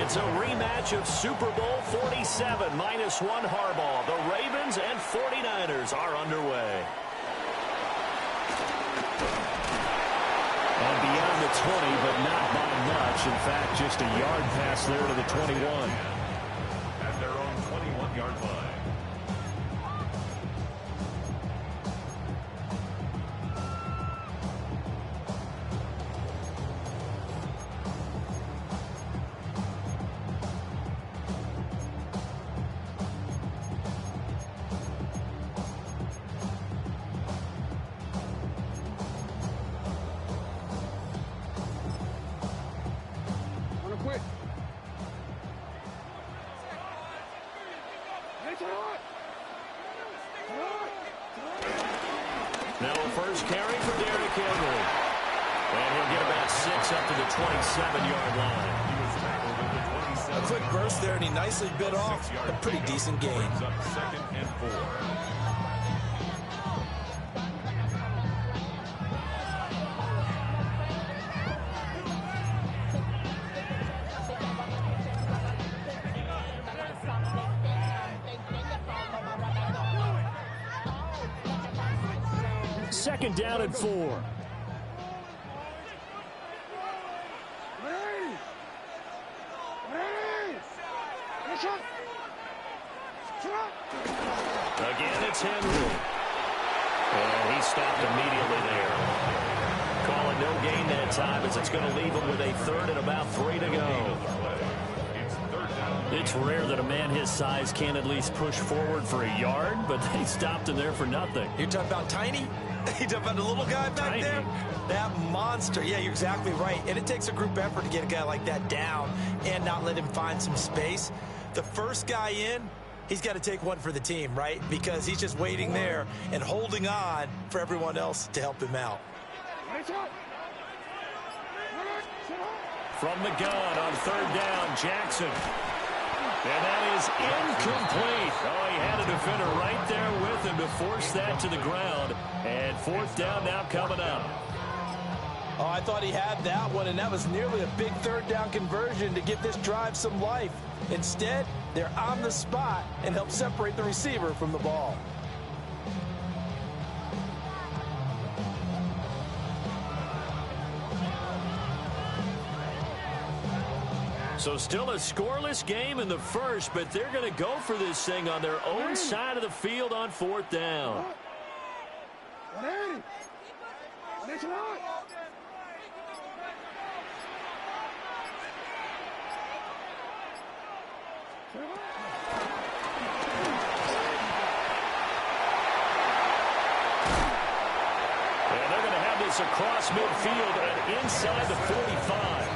It's a rematch of Super Bowl 47, -1 Harbaugh. The Ravens and 49ers are underway. And beyond the 20, but not by much. In fact, just a yard pass there to the 21. At their own 21-yard line. Now a first carry for Derrick Henry. And he'll get about 6 up to the 27-yard line. He was tackled at the 27. A quick burst there, and he nicely bit off a pretty decent gain. Brings up 2nd and 4. Second down and 4. Again, it's Henry. And he stopped immediately there. Call it no gain that time as it's going to leave him with a 3rd and about 3 to go. It's rare that a man his size can at least push forward for a yard, but they stopped him there for nothing. You're talking about tiny? You're talking about the little guy back Tiny. there? That monster. Yeah, you're exactly right. And it takes a group effort to get a guy like that down and not let him find some space. The first guy in, he's got to take one for the team, right? Because he's just waiting there and holding on for everyone else to help him out. From the gun on 3rd down, Jackson. And that is incomplete. Oh, he had a defender right there with him to force that to the ground. And 4th down now coming up. Oh, I thought he had that one, and that was nearly a big 3rd down conversion to give this drive some life. Instead, they're on the spot and help separate the receiver from the ball. So still a scoreless game in the first, but they're going to go for this thing on their own side of the field on 4th down. And they're going to have this across midfield and inside the 45.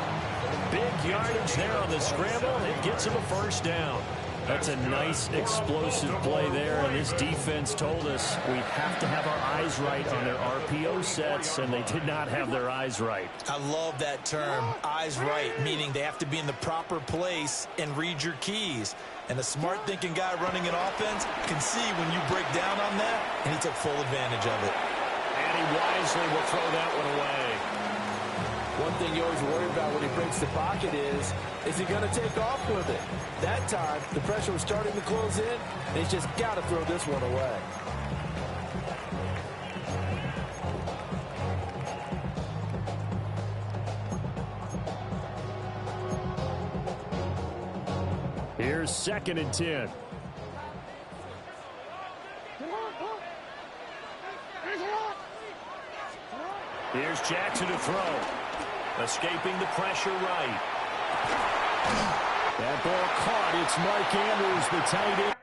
Big yardage there on the scramble. It gets him a 1st down. That's a nice explosive play there, and this defense told us we have to have our eyes right on their RPO sets, and they did not have their eyes right. I love that term, eyes right, meaning they have to be in the proper place and read your keys. And a smart thinking guy running an offense can see when you break down on that, and he took full advantage of it. And he wisely will throw that one away. One thing you always worry about when he breaks the pocket is he going to take off with it? That time, the pressure was starting to close in, and he's just got to throw this one away. Here's 2nd and 10. Here's Jackson to throw. Escaping the pressure right. That ball caught. It's Mark Andrews, the tight end.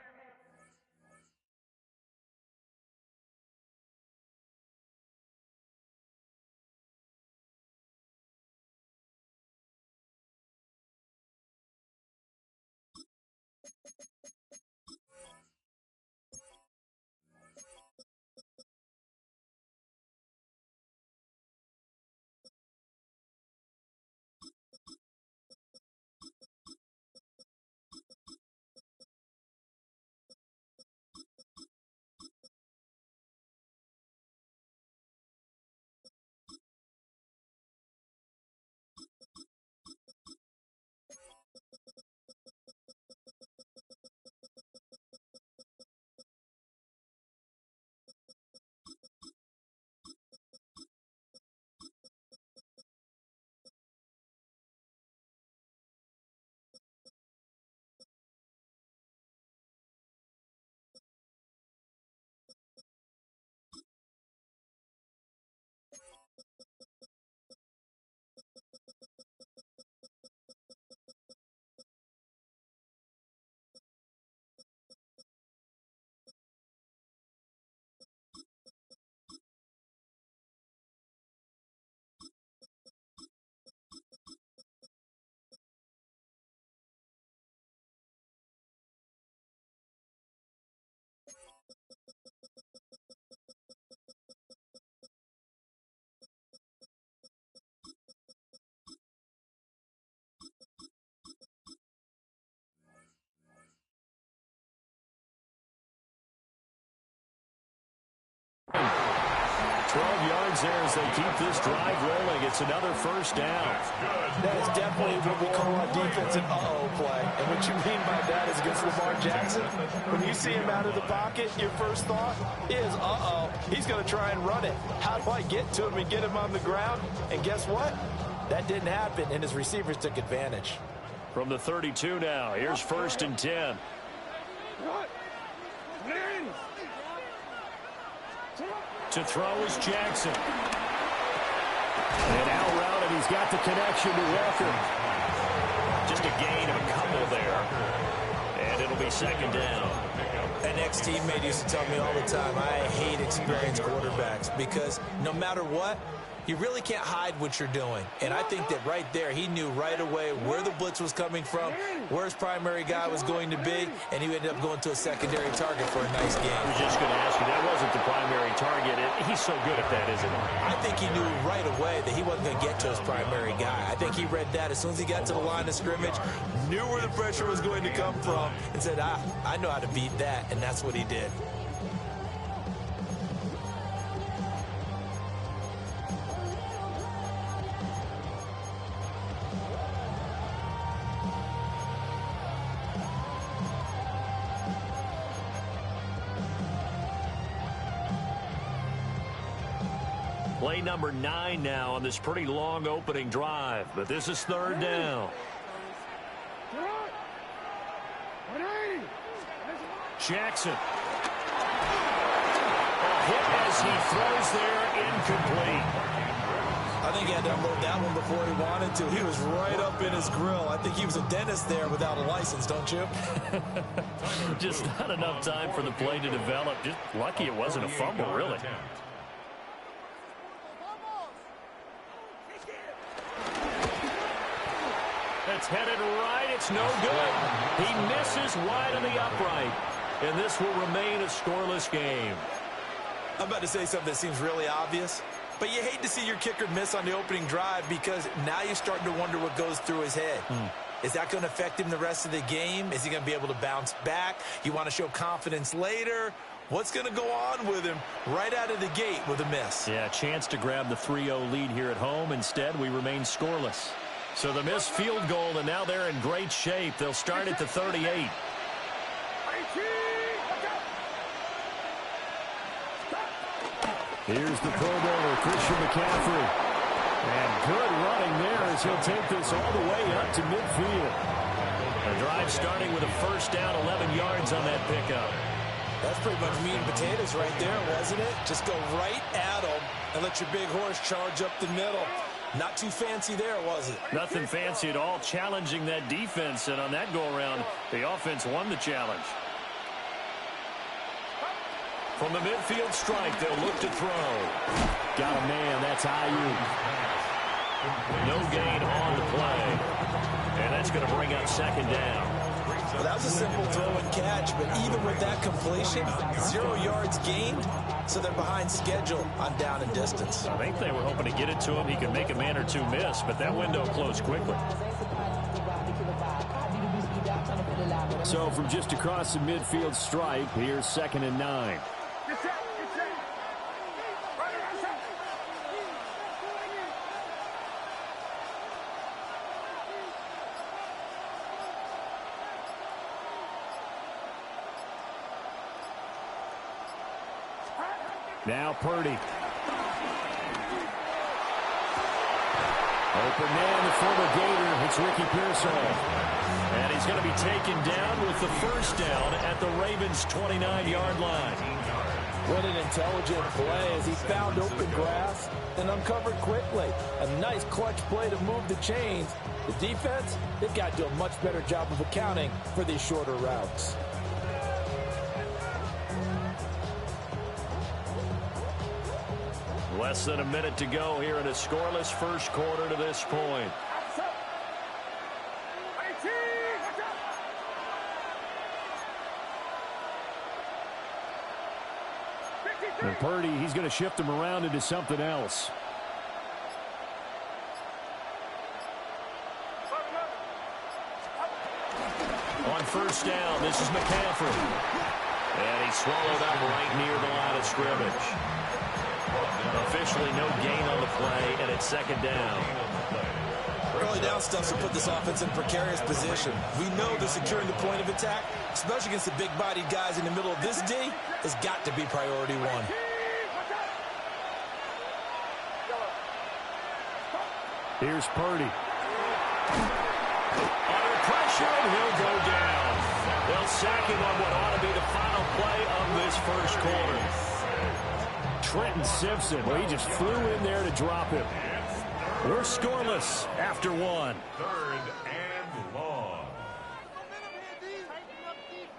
yards there as they keep this drive rolling. It's another first down. That is definitely what we call a defensive uh-oh play. And what you mean by that is against Lamar Jackson. When you see him out of the pocket, your first thought is, uh-oh, he's going to try and run it. How do I get to him and get him on the ground? And guess what? That didn't happen, and his receivers took advantage. From the 32 now, here's 1st and 10. To throw is Jackson. And out route, and he's got the connection to Walker. Just a gain of a couple there. And it'll be 2nd down. An ex-teammate used to tell me all the time, I hate experienced quarterbacks because no matter what, you really can't hide what you're doing. And I think that right there, he knew right away where the blitz was coming from, where his primary guy was going to be, and he ended up going to a secondary target for a nice game. I was just going to ask you, that wasn't the primary target. He's so good at that, isn't he? I think he knew right away that he wasn't going to get to his primary guy. I think he read that as soon as he got to the line of scrimmage, knew where the pressure was going to come from, and said, I know how to beat that, and that's what he did. Play number 9 now on this pretty long opening drive, but this is 3rd down. Jackson. A hit as he throws there, incomplete. I think he had to unload that one before he wanted to. He was right up in his grill. I think he was a dentist there without a license, don't you? Just not enough time for the play to develop. Just lucky it wasn't a fumble, really. It's headed right. It's no good. He misses wide on the upright. And this will remain a scoreless game. I'm about to say something that seems really obvious, but you hate to see your kicker miss on the opening drive because now you're starting to wonder what goes through his head. Is that going to affect him the rest of the game? Is he going to be able to bounce back? You want to show confidence later? What's going to go on with him right out of the gate with a miss? Yeah, chance to grab the 3-0 lead here at home. Instead, we remain scoreless. So the missed field goal, and now they're in great shape. They'll start at the 38. Here's the Pro Bowler, Christian McCaffrey. And good running there as he'll take this all the way up to midfield. The drive starting with a 1st down, 11 yards on that pickup. That's pretty much meat and potatoes right there, wasn't it? Just go right at him and let your big horse charge up the middle. Not too fancy there, was it? Nothing fancy at all, challenging that defense. And on that go-around, the offense won the challenge. From the midfield strike, they'll look to throw. Got a man, that's Ayuk. No gain on the play. And that's going to bring up 2nd down. Well, that was a simple throw and catch, but even with that completion, 0 yards gained, so they're behind schedule on down and distance. I think they were hoping to get it to him. He could make a man or two miss, but that window closed quickly. So from just across the midfield stripe, here's 2nd and 9. Now Purdy. Open man, the former Gator. It's Ricky Pearsall. And he's going to be taken down with the 1st down at the Ravens' 29-yard line. What an intelligent play as he found open grass and uncovered quickly. A nice clutch play to move the chains. The defense, they've got to do a much better job of accounting for these shorter routes. Less than a minute to go here in a scoreless first quarter to this point. And Purdy, he's going to shift him around into something else. On 1st down, this is McCaffrey. And he's swallowed up right near the line of scrimmage. Officially no gain on the play, and it's second down. Early down stuff to put this offense in a precarious position. We know that securing the point of attack, especially against the big-bodied guys in the middle of this D, has got to be priority one. Here's Purdy. Under pressure, and he'll go down. They'll sack him on what ought to be the final play of this first quarter. Trenton Simpson, well, he just flew in there to drop him. We're scoreless after one. Third and long.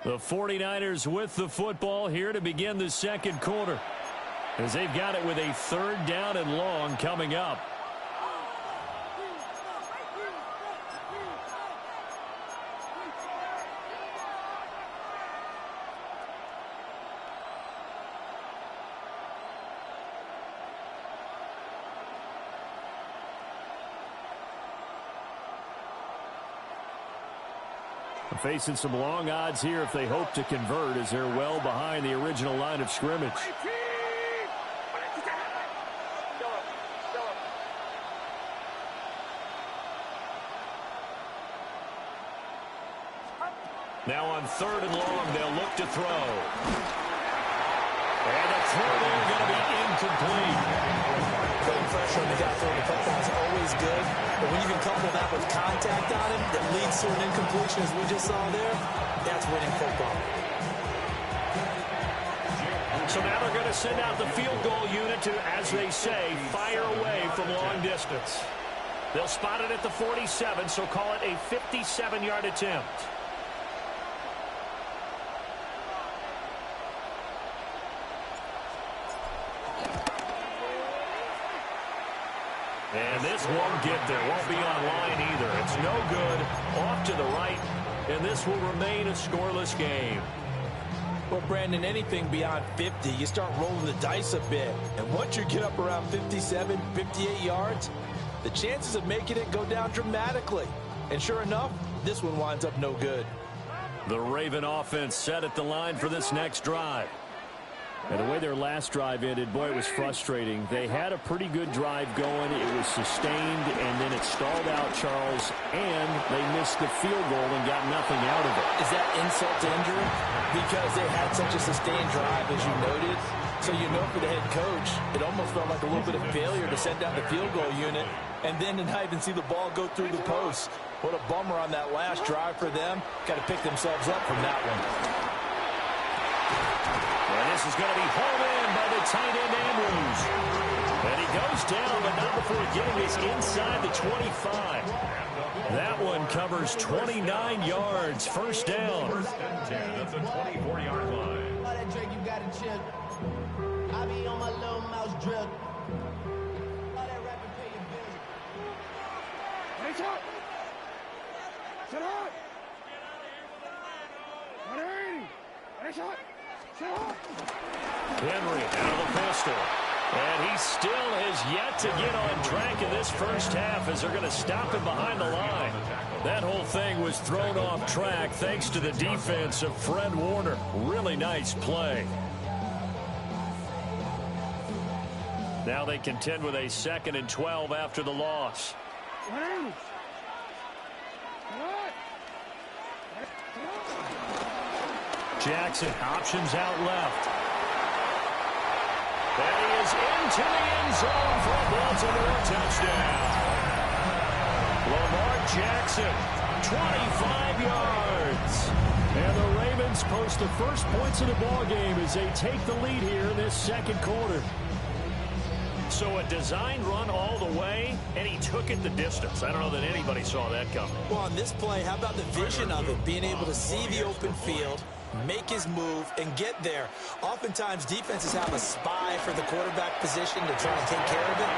The 49ers with the football here to begin the second quarter, as they've got it with a third down and long coming up. Facing some long odds here if they hope to convert, as they're well behind the original line of scrimmage. Now on third and long, they'll look to throw. And the throw there going to be incomplete. Putting pressure on the guy throwing the football is always good, but when you can couple that with contact on him that leads to an incompletion, as we just saw there, that's winning football. So now they're going to send out the field goal unit to, as they say, fire away from long distance. They'll spot it at the 47, so call it a 57-yard attempt. And this won't get there. Won't be on line either. It's no good. Off to the right. And this will remain a scoreless game. Well, Brandon, anything beyond 50, you start rolling the dice a bit. And once you get up around 57, 58 yards, the chances of making it go down dramatically. And sure enough, this one winds up no good. The Raven offense set at the line for this next drive. And the way their last drive ended, boy, it was frustrating. They had a pretty good drive going. It was sustained, and then it stalled out, Charles, and they missed the field goal and got nothing out of it. Is that insult to injury? Because they had such a sustained drive, as you noted. So you know for the head coach, it almost felt like a little bit of failure to send down the field goal unit and then to not even see the ball go through the post. What a bummer on that last drive for them. Got to pick themselves up from that one. And this is going to be hauled in by the tight end, Andrews. And he goes down, but not before getting this inside the 25. That one covers 29 yards. First down. First and 10 at the 24-yard line. All that Drake, you got to chill. I be on my little mouse drill. All that rapping, pay your bills. Hey, shot! Sit hard! 180! Hey, shot! Henry out of the pistol. And he still has yet to get on track in this first half, as they're going to stop him behind the line. That whole thing was thrown off track thanks to the defense of Fred Warner. Really nice play. Now they contend with a 2nd and 12 after the loss. Jackson options out left. And he is into the end zone for a Baltimore touchdown. Lamar Jackson, 25 yards. And the Ravens post the first points of the ball game as they take the lead here in this second quarter. So a design run all the way, and he took it the distance. I don't know that anybody saw that coming. Well, on this play, how about the vision of it? Being able to see the open field, make his move, and get there. Oftentimes, defenses have a spy for the quarterback position to try and take care of it.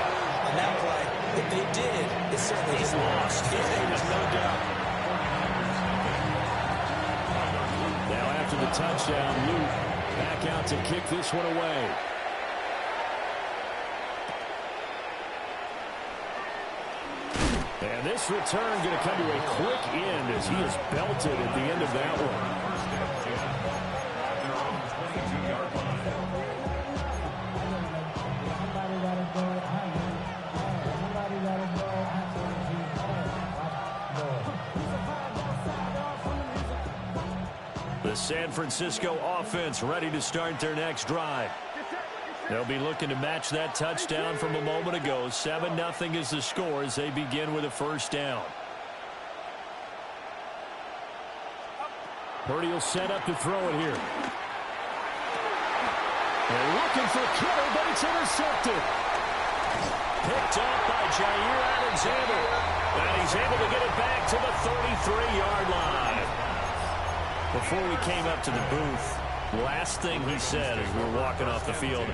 On that play, if they did, it certainly is lost. Yeah, there's no doubt. Now after the touchdown, Luke back out to kick this one away. And this return going to come to a quick end as he is belted at the end of that one. The San Francisco offense ready to start their next drive. They'll be looking to match that touchdown from a moment ago. 7-0 is the score as they begin with a first down. Purdy will set up to throw it here. They're looking for Kittle, but it's intercepted. Picked off by Jair Alexander. And he's able to get it back to the 33-yard line. Before we came up to the booth, last thing he said as we were walking off the field,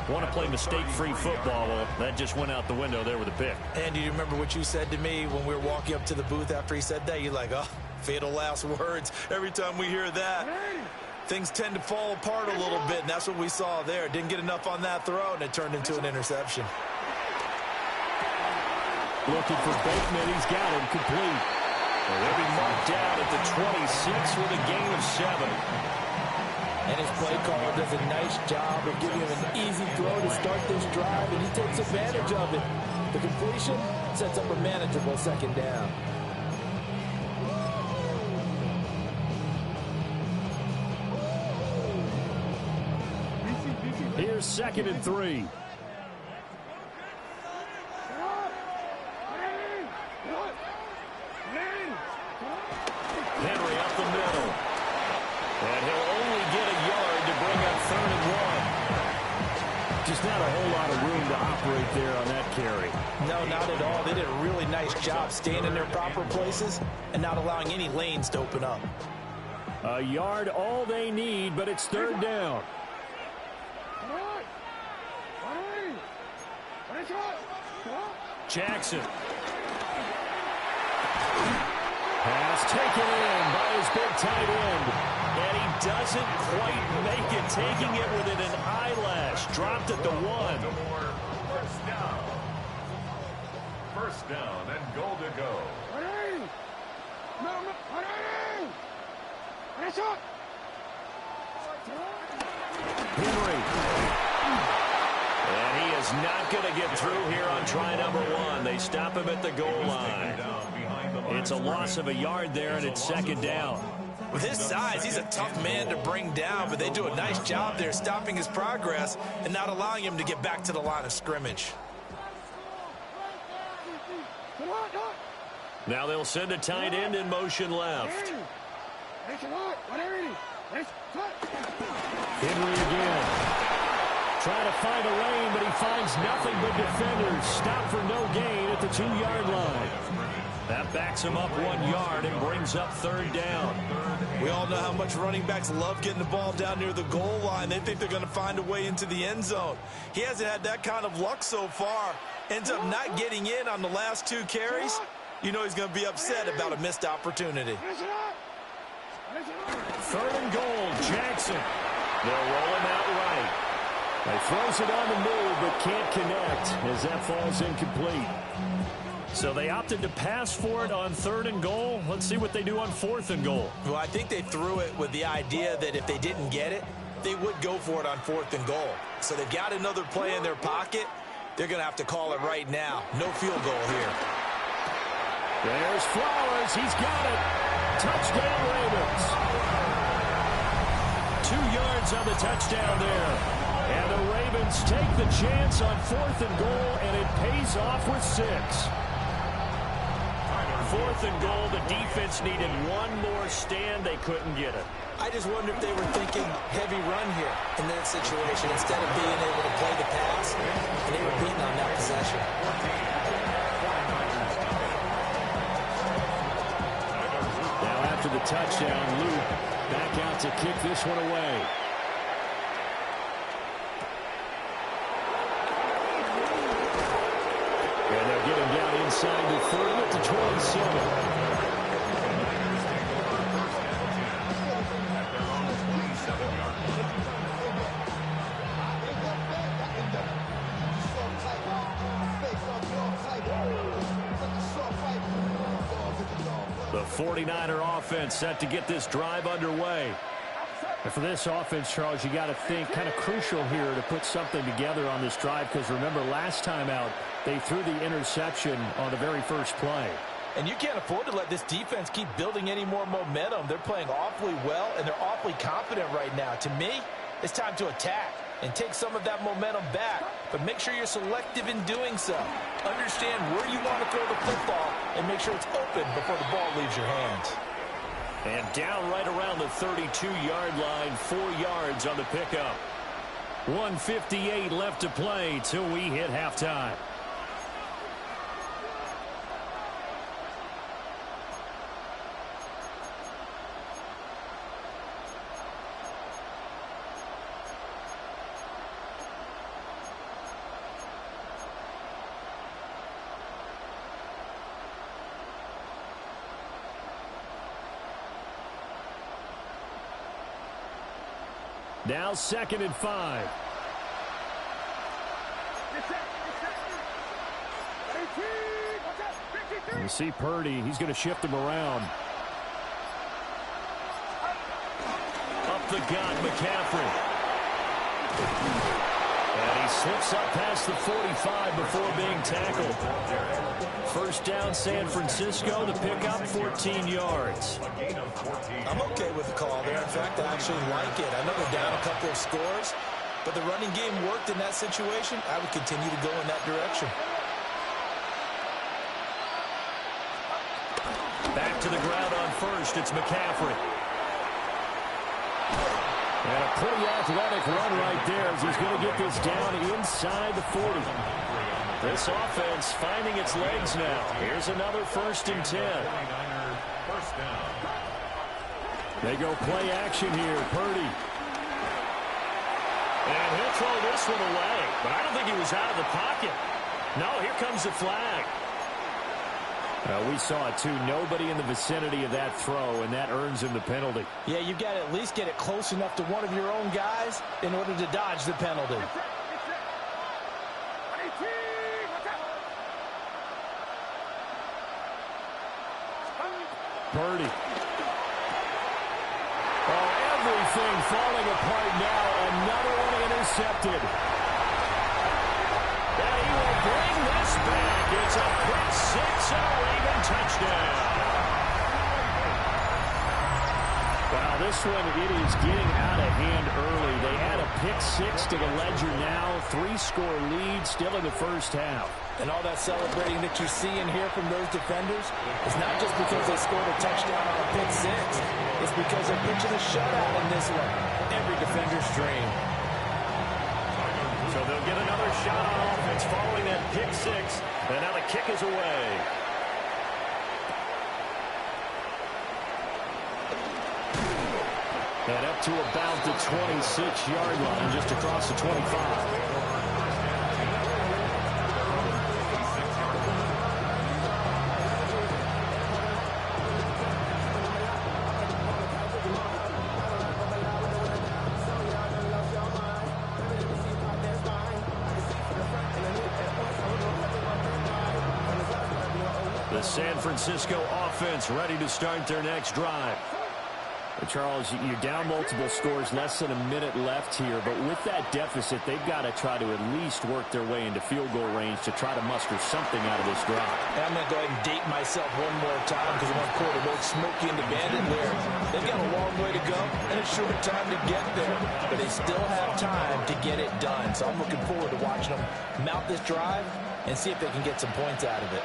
want to play mistake-free football. Well, that just went out the window there with a pick. And do you remember what you said to me when we were walking up to the booth after he said that? You're like, oh, fatal last words. Every time we hear that, things tend to fall apart a little bit, and that's what we saw there. Didn't get enough on that throw, and it turned into an interception. Looking for Bateman. He's got him complete. Well, they'll be marked down at the 26 with a gain of 7. And his play caller does a nice job of giving him an easy throw to start this drive, and he takes advantage of it. The completion sets up a manageable second down. Here's 2nd and 3. Henry up the middle. And he'll only get a yard to bring up 3rd and 1. Just not a whole lot of room to operate there on that carry. No, not at all. They did a really nice job staying in their proper places and not allowing any lanes to open up. A yard all they need, but it's 3rd down. Jackson. Pass taken in by his big tight end. And he doesn't quite make it, taking it within an eyelash. Dropped at the 1. First down and goal to go. Henry. And he is not going to get through here on try number 1. They stop him at the goal line. It's a loss of a yard there, and it's 2nd down. With his size, he's a tough man to bring down, but they do a nice job there stopping his progress and not allowing him to get back to the line of scrimmage. Now they'll send a tight end in motion left. Henry again. Trying to find a lane, but he finds nothing but defenders. Stop for no gain at the 2-yard line. That backs him up 1 yard and brings up 3rd down. We all know how much running backs love getting the ball down near the goal line. They think they're going to find a way into the end zone. He hasn't had that kind of luck so far. Ends up not getting in on the last 2 carries. You know he's going to be upset about a missed opportunity. 3rd and goal, Jackson. They'll roll him out right. He throws it on the move, but can't connect as that falls incomplete. So they opted to pass for it on 3rd and goal. Let's see what they do on 4th and goal. Well, I think they threw it with the idea that if they didn't get it, they would go for it on 4th and goal. So they've got another play in their pocket. They're going to have to call it right now. No field goal here. There's Flowers. He's got it. Touchdown, Ravens. 2 yards on the touchdown there. And the Ravens take the chance on 4th and goal, and it pays off with 6. 4th and goal, the defense needed 1 more stand. They couldn't get it. I just wonder if they were thinking heavy run here in that situation instead of being able to play the pass, and they were beating on that possession. Now after the touchdown, Luke back out to kick this one away. And they'll get him down inside the 30 at the 27. The 49er offense set to get this drive underway. And for this offense, Charles, you got to think kind of crucial here to put something together on this drive, because remember last time out, they threw the interception on the very first play. And you can't afford to let this defense keep building any more momentum. They're playing awfully well, and they're awfully confident right now. To me, it's time to attack and take some of that momentum back. But make sure you're selective in doing so. Understand where you want to throw the football and make sure it's open before the ball leaves your hands. And down right around the 32-yard line, 4 yards on the pickup. 1:58 left to play till we hit halftime. Now 2nd and 5. You see Purdy, he's going to shift him around. Up the gut, McCaffrey. And he slips up past the 45 before being tackled. First down, San Francisco. The pickup, 14 yards. I'm okay with the call there. In fact, I actually like it. I know they're down a couple of scores, but the running game worked in that situation. I would continue to go in that direction. Back to the ground on first. It's McCaffrey. And a pretty athletic run right there as he's going to get this down inside the 40. This offense finding its legs now. Here's another 1st and 10. They go play action here. Purdy. And he'll throw this one away. But I don't think he was out of the pocket. No, here comes the flag. We saw it, too. Nobody in the vicinity of that throw, and that earns him the penalty. Yeah, you've got to at least get it close enough to one of your own guys in order to dodge the penalty. Purdy. Oh, everything falling apart now. Another one intercepted. And he will bring this back. It's a pick 6 and a Raven touchdown. Wow, this one, it is getting out of hand early. They add a pick 6 to the ledger now. 3-score lead still in the first half. And all that celebrating that you see and hear from those defenders is not just because they scored a touchdown on a pick 6. It's because they're pitching a shutout in this one. Every defender's dream. So they'll get another shot on offense following that pick 6. And now the kick is away. And up to about the 26-yard line, just across the 25. The San Francisco offense ready to start their next drive. Charles, you're down multiple scores, less than a minute left here, but with that deficit, they've got to try to at least work their way into field goal range to try to muster something out of this drive. I'm going to go ahead and date myself one more time because I want to quote a little Smokey and the Bandit there. They've got a long way to go and a short time to get there, but they still have time to get it done. So I'm looking forward to watching them mount this drive and see if they can get some points out of it.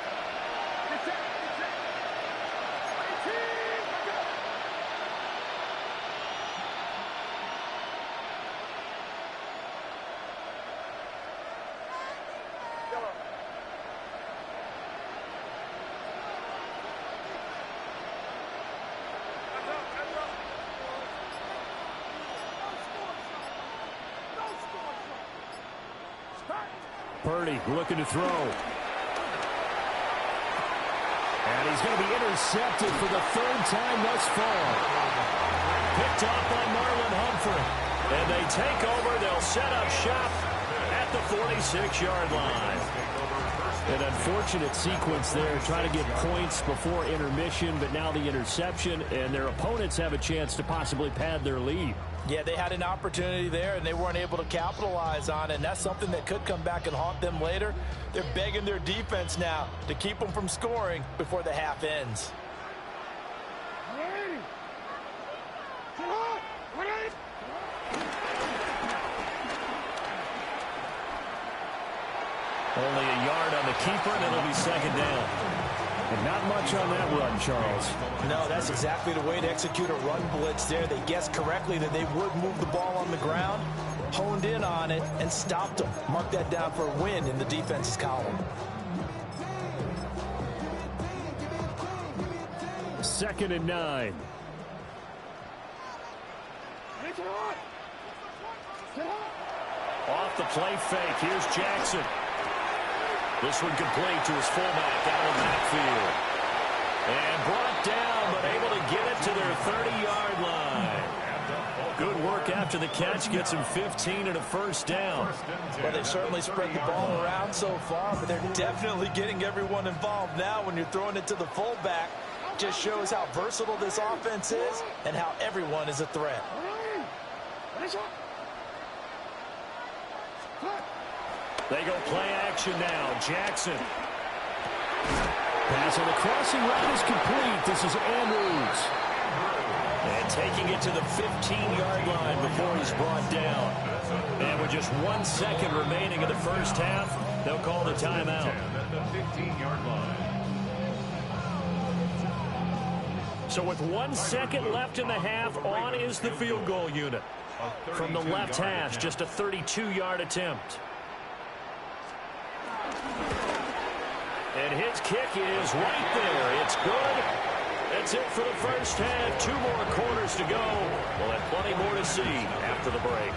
Purdy looking to throw. And he's going to be intercepted for the 3rd time thus far. Picked off by Marlon Humphrey. And they take over. They'll set up shop at the 46-yard line. An unfortunate sequence there, trying to get points before intermission, but now the interception, and their opponents have a chance to possibly pad their lead. Yeah, they had an opportunity there, and they weren't able to capitalize on it, and that's something that could come back and haunt them later. They're begging their defense now to keep them from scoring before the half ends. Only a yard on the keeper, and it'll be second down. And not much on that run, Charles. No, that's exactly the way to execute a run blitz there. They guessed correctly that they would move the ball on the ground, honed in on it, and stopped them. Mark that down for a win in the defense's column. Second and 9. Off the play fake. Here's Jackson. This one complete to his fullback out of the backfield. And brought down, but able to get it to their 30-yard line. Good work after the catch. Gets him 15 and a first down. Well, they've certainly spread the ball around so far, but they're definitely getting everyone involved now when you're throwing it to the fullback. Just shows how versatile this offense is and how everyone is a threat. They go play action now. Jackson. Pass on the crossing route is complete. This is Andrews. And taking it to the 15-yard line before he's brought down. And with just 1 second remaining in the first half, they'll call the timeout. The 15-yard line. So with 1 second left in the half, on is the field goal unit. From the left hash, just a 32-yard attempt. And his kick is right there. It's good. That's it for the first half. 2 more quarters to go. We'll have plenty more to see after the break.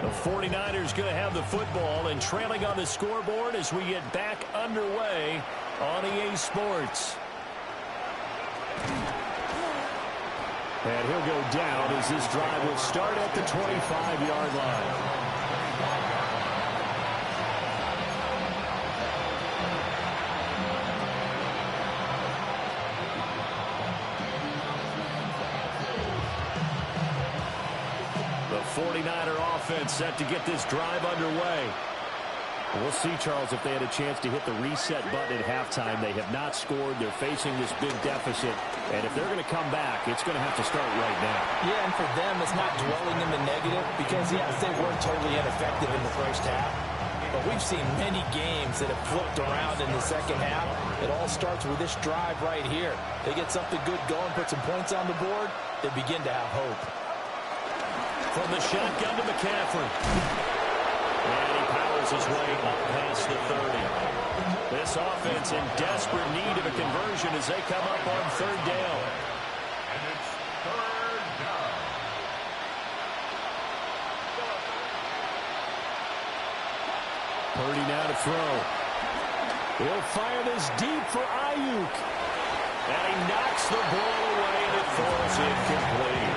The 49ers going to have the football and trailing on the scoreboard as we get back underway on EA Sports. And he'll go down as this drive will start at the 25-yard line. The 49er offense set to get this drive underway. We'll see, Charles, if they had a chance to hit the reset button at halftime. They have not scored. They're facing this big deficit. And if they're going to come back, it's going to have to start right now. Yeah, and for them, it's not dwelling in the negative because, yes, they weren't totally ineffective in the first half. But we've seen many games that have flipped around in the second half. It all starts with this drive right here. They get something good going, put some points on the board, they begin to have hope. From the shotgun to McCaffrey. And he powers his way up past the 30. This offense in desperate need of a conversion as they come up on third down. And it's third down. Purdy now to throw. He'll fire this deep for Ayuk. And he knocks the ball away and it falls incomplete.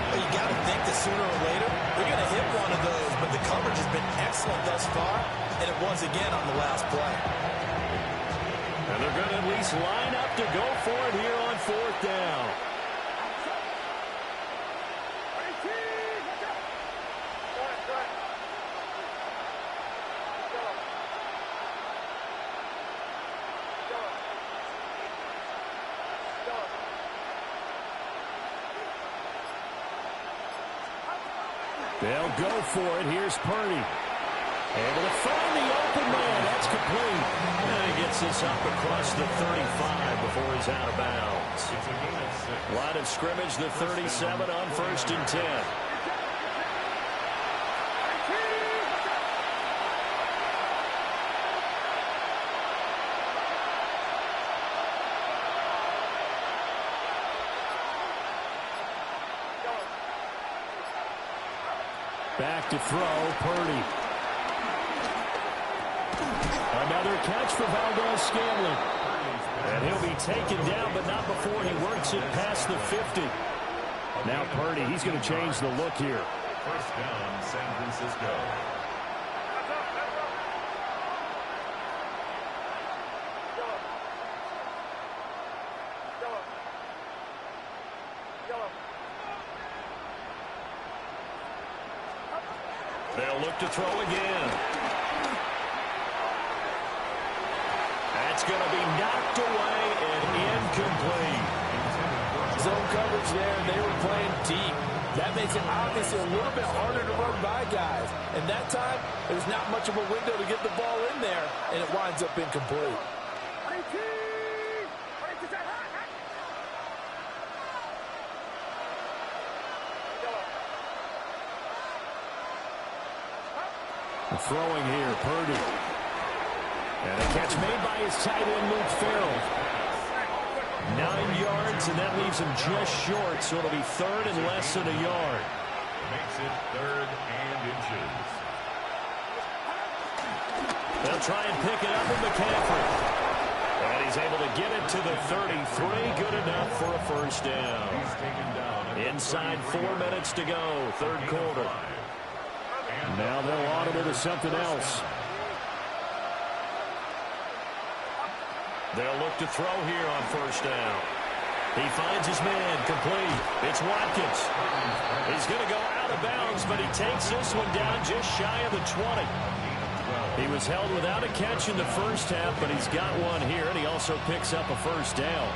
Well, you got to think that sooner or later they're going to hit one of those, but the coverage has been excellent thus far, and it was again on the last play. And they're going to at least line up to go for it here on fourth down. They'll go for it. Here's Purdy. Able to find the open man. That's complete. And he gets this up across the 35 before he's out of bounds. Line of scrimmage, the 37 on 1st and 10. Back to throw, Purdy. Another catch for Valdez-Scantling. And he'll be taken down, but not before he works it past the 50. Now Purdy, he's going to change the look here. First down, San Francisco. They'll look to throw again. That's going to be knocked away and incomplete. Zone coverage there. They were playing deep. That makes it obviously a little bit harder to run by guys. And that time, there's not much of a window to get the ball in there, and it winds up incomplete. Throwing here, Purdy. And a catch made by his tight end, Luke Farrell. 9 yards, and that leaves him just short, so it'll be third and less than a yard. Makes it 3rd and inches. They'll try and pick it up with McCaffrey. And he's able to get it to the 33. Good enough for a first down. He's taken down. Inside 4 minutes to go, third quarter. Now they'll audible to something else. They'll look to throw here on first down. He finds his man, complete. It's Watkins. He's going to go out of bounds, but he takes this one down just shy of the 20. He was held without a catch in the first half, but he's got one here, and he also picks up a first down.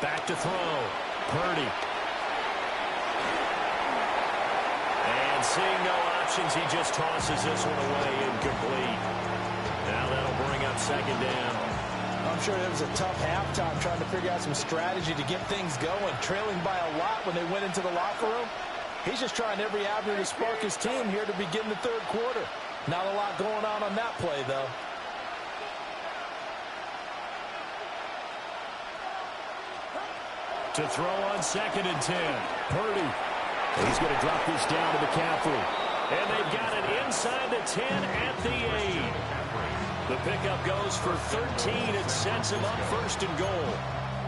Back to throw. Purdy. And seeing no options, he just tosses this one away, incomplete. Now that'll bring up second down. I'm sure it was a tough halftime trying to figure out some strategy to get things going. Trailing by a lot when they went into the locker room. He's just trying every avenue to spark his team here to begin the third quarter. Not a lot going on that play, though. To throw on 2nd and 10. Purdy. He's going to drop this down to McCaffrey. And they've got it inside the 10 at the 8. The pickup goes for 13 and sets him up first and goal.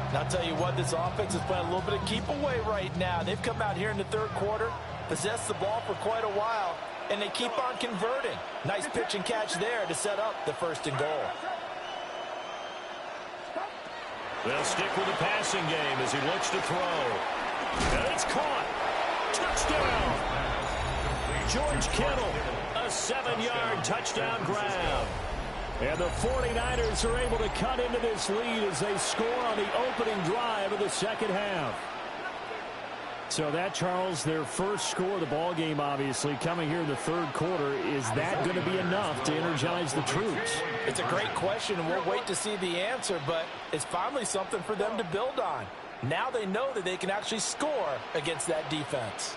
And I'll tell you what, this offense is playing a little bit of keep away right now. They've come out here in the third quarter, possessed the ball for quite a while, and they keep on converting. Nice pitch and catch there to set up the first and goal. They'll stick with the passing game as he looks to throw. And it's caught. Touchdown. George Kittle, a 7-yard touchdown grab. And the 49ers are able to cut into this lead as they score on the opening drive of the second half. So that, Charles, their first score of the ball game, obviously, coming here in the third quarter. Is that going to be enough to energize the troops? It's a great question, and we'll wait to see the answer, but it's finally something for them to build on. Now they know that they can actually score against that defense.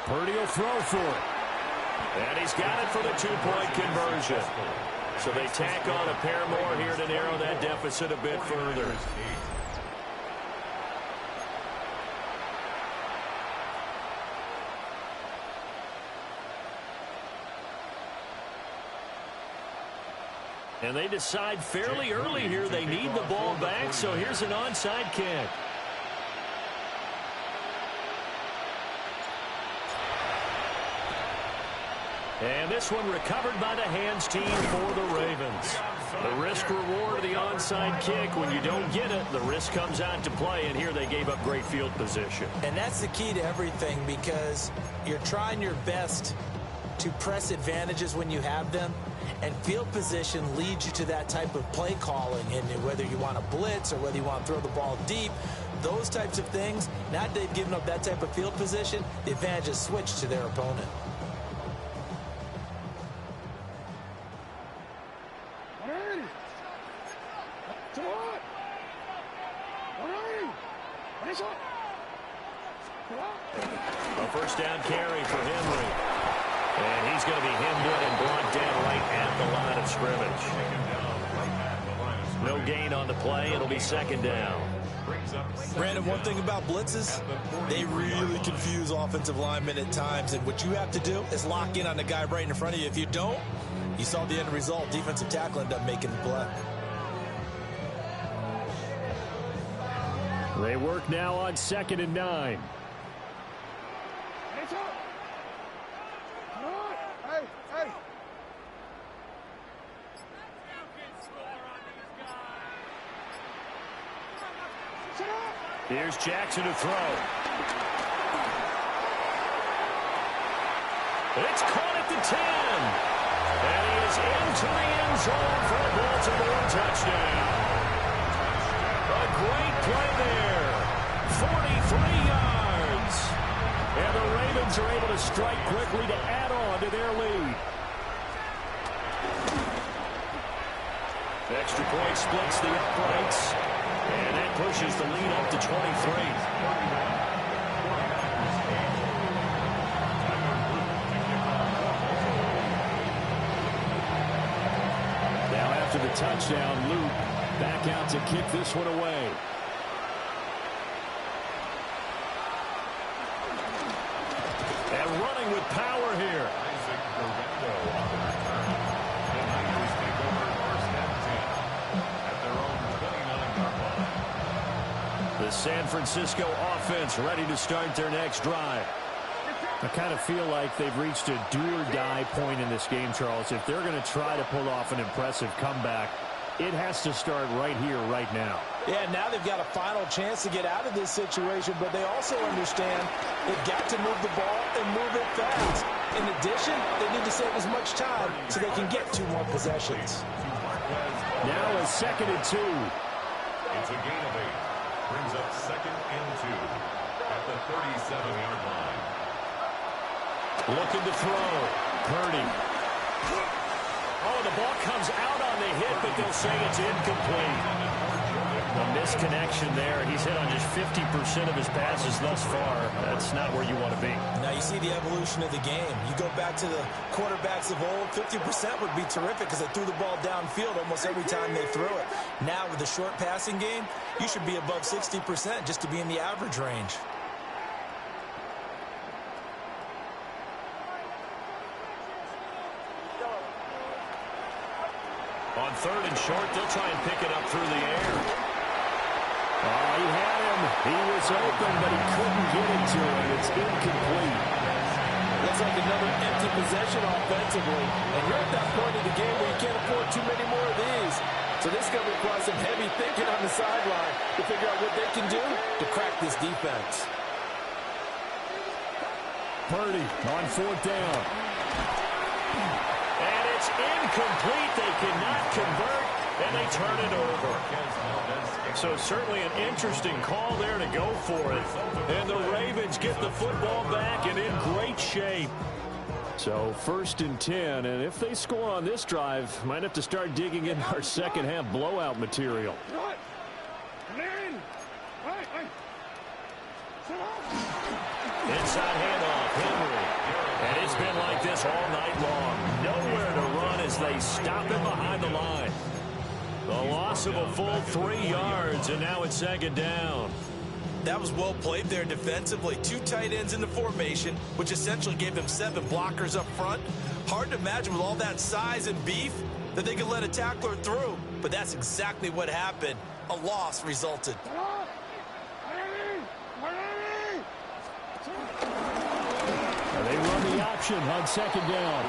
Purdy will throw for it. And he's got it for the two-point conversion. So they tack on a pair more here to narrow that deficit a bit further. And they decide fairly early here they need the ball back, so here's an onside kick. And this one recovered by the hands team for the Ravens. The risk-reward of the onside kick, when you don't get it, the risk comes out to play, and here they gave up great field position. And that's the key to everything, because you're trying your best to press advantages when you have them, and field position leads you to that type of play calling, and whether you want to blitz or whether you want to throw the ball deep, those types of things, now that they've given up that type of field position, the advantage is switched to their opponent. A first down carry for Henry. And he's going to be hemmed in and brought down right at the line of scrimmage. No gain on the play. It'll be second down. Brandon, one thing about blitzes, they really confuse offensive linemen at times. And what you have to do is lock in on the guy right in front of you. If you don't, you saw the end result. Defensive tackle ended up making the play. They work now on 2nd and 9. Hey, come on. Hey, hey. Sit up. Here's Jackson to throw. It's caught at the 10. And he is into the end zone for a Baltimore touchdown. A great play there. 43 yards. And the Ravens are able to strike quickly to add on to their lead. Extra point splits the uprights. And that pushes the lead up to 23. Now after the touchdown, Luke back out to kick this one away. And running with power here. The San Francisco offense ready to start their next drive. I kind of feel like they've reached a do-or-die point in this game, Charles. If they're going to try to pull off an impressive comeback, it has to start right here, right now. Yeah, now they've got a final chance to get out of this situation, but they also understand they've got to move the ball and move it fast. In addition, they need to save as much time so they can get 2 more possessions. Now a 2nd and 2. It's a gain of 8. Brings up 2nd and 2 at the 37-yard line. Looking to throw. Purdy. Oh, the ball comes out on the hit, but they'll say it's incomplete. A misconnection there. He's hit on just 50% of his passes thus far. That's not where you want to be. Now you see the evolution of the game. You go back to the quarterbacks of old, 50% would be terrific because they threw the ball downfield almost every time they threw it. Now with the short passing game, you should be above 60% just to be in the average range. On 3rd and short, they'll try and pick it up through the air. Oh, he had him. He was open, but he couldn't get it to him. It's incomplete. Looks like another empty possession offensively. And you're at that point in the game where you can't afford too many more of these. So this is going to require some heavy thinking on the sideline to figure out what they can do to crack this defense. Purdy on 4th down. And it's incomplete. They cannot convert, and they turn it over. So certainly an interesting call there to go for it. And the Ravens get the football back and in great shape. So 1st and 10, and if they score on this drive, might have to start digging in our second half blowout material. Inside handoff, Henry. And it's been like this all night long. Nowhere to run as they stop him behind the line. The loss of a full 3 yards, and now it's 2nd down. That was well played there defensively. 2 tight ends in the formation, which essentially gave them 7 blockers up front. Hard to imagine with all that size and beef that they could let a tackler through. But that's exactly what happened. A loss resulted. They run the option on 2nd down.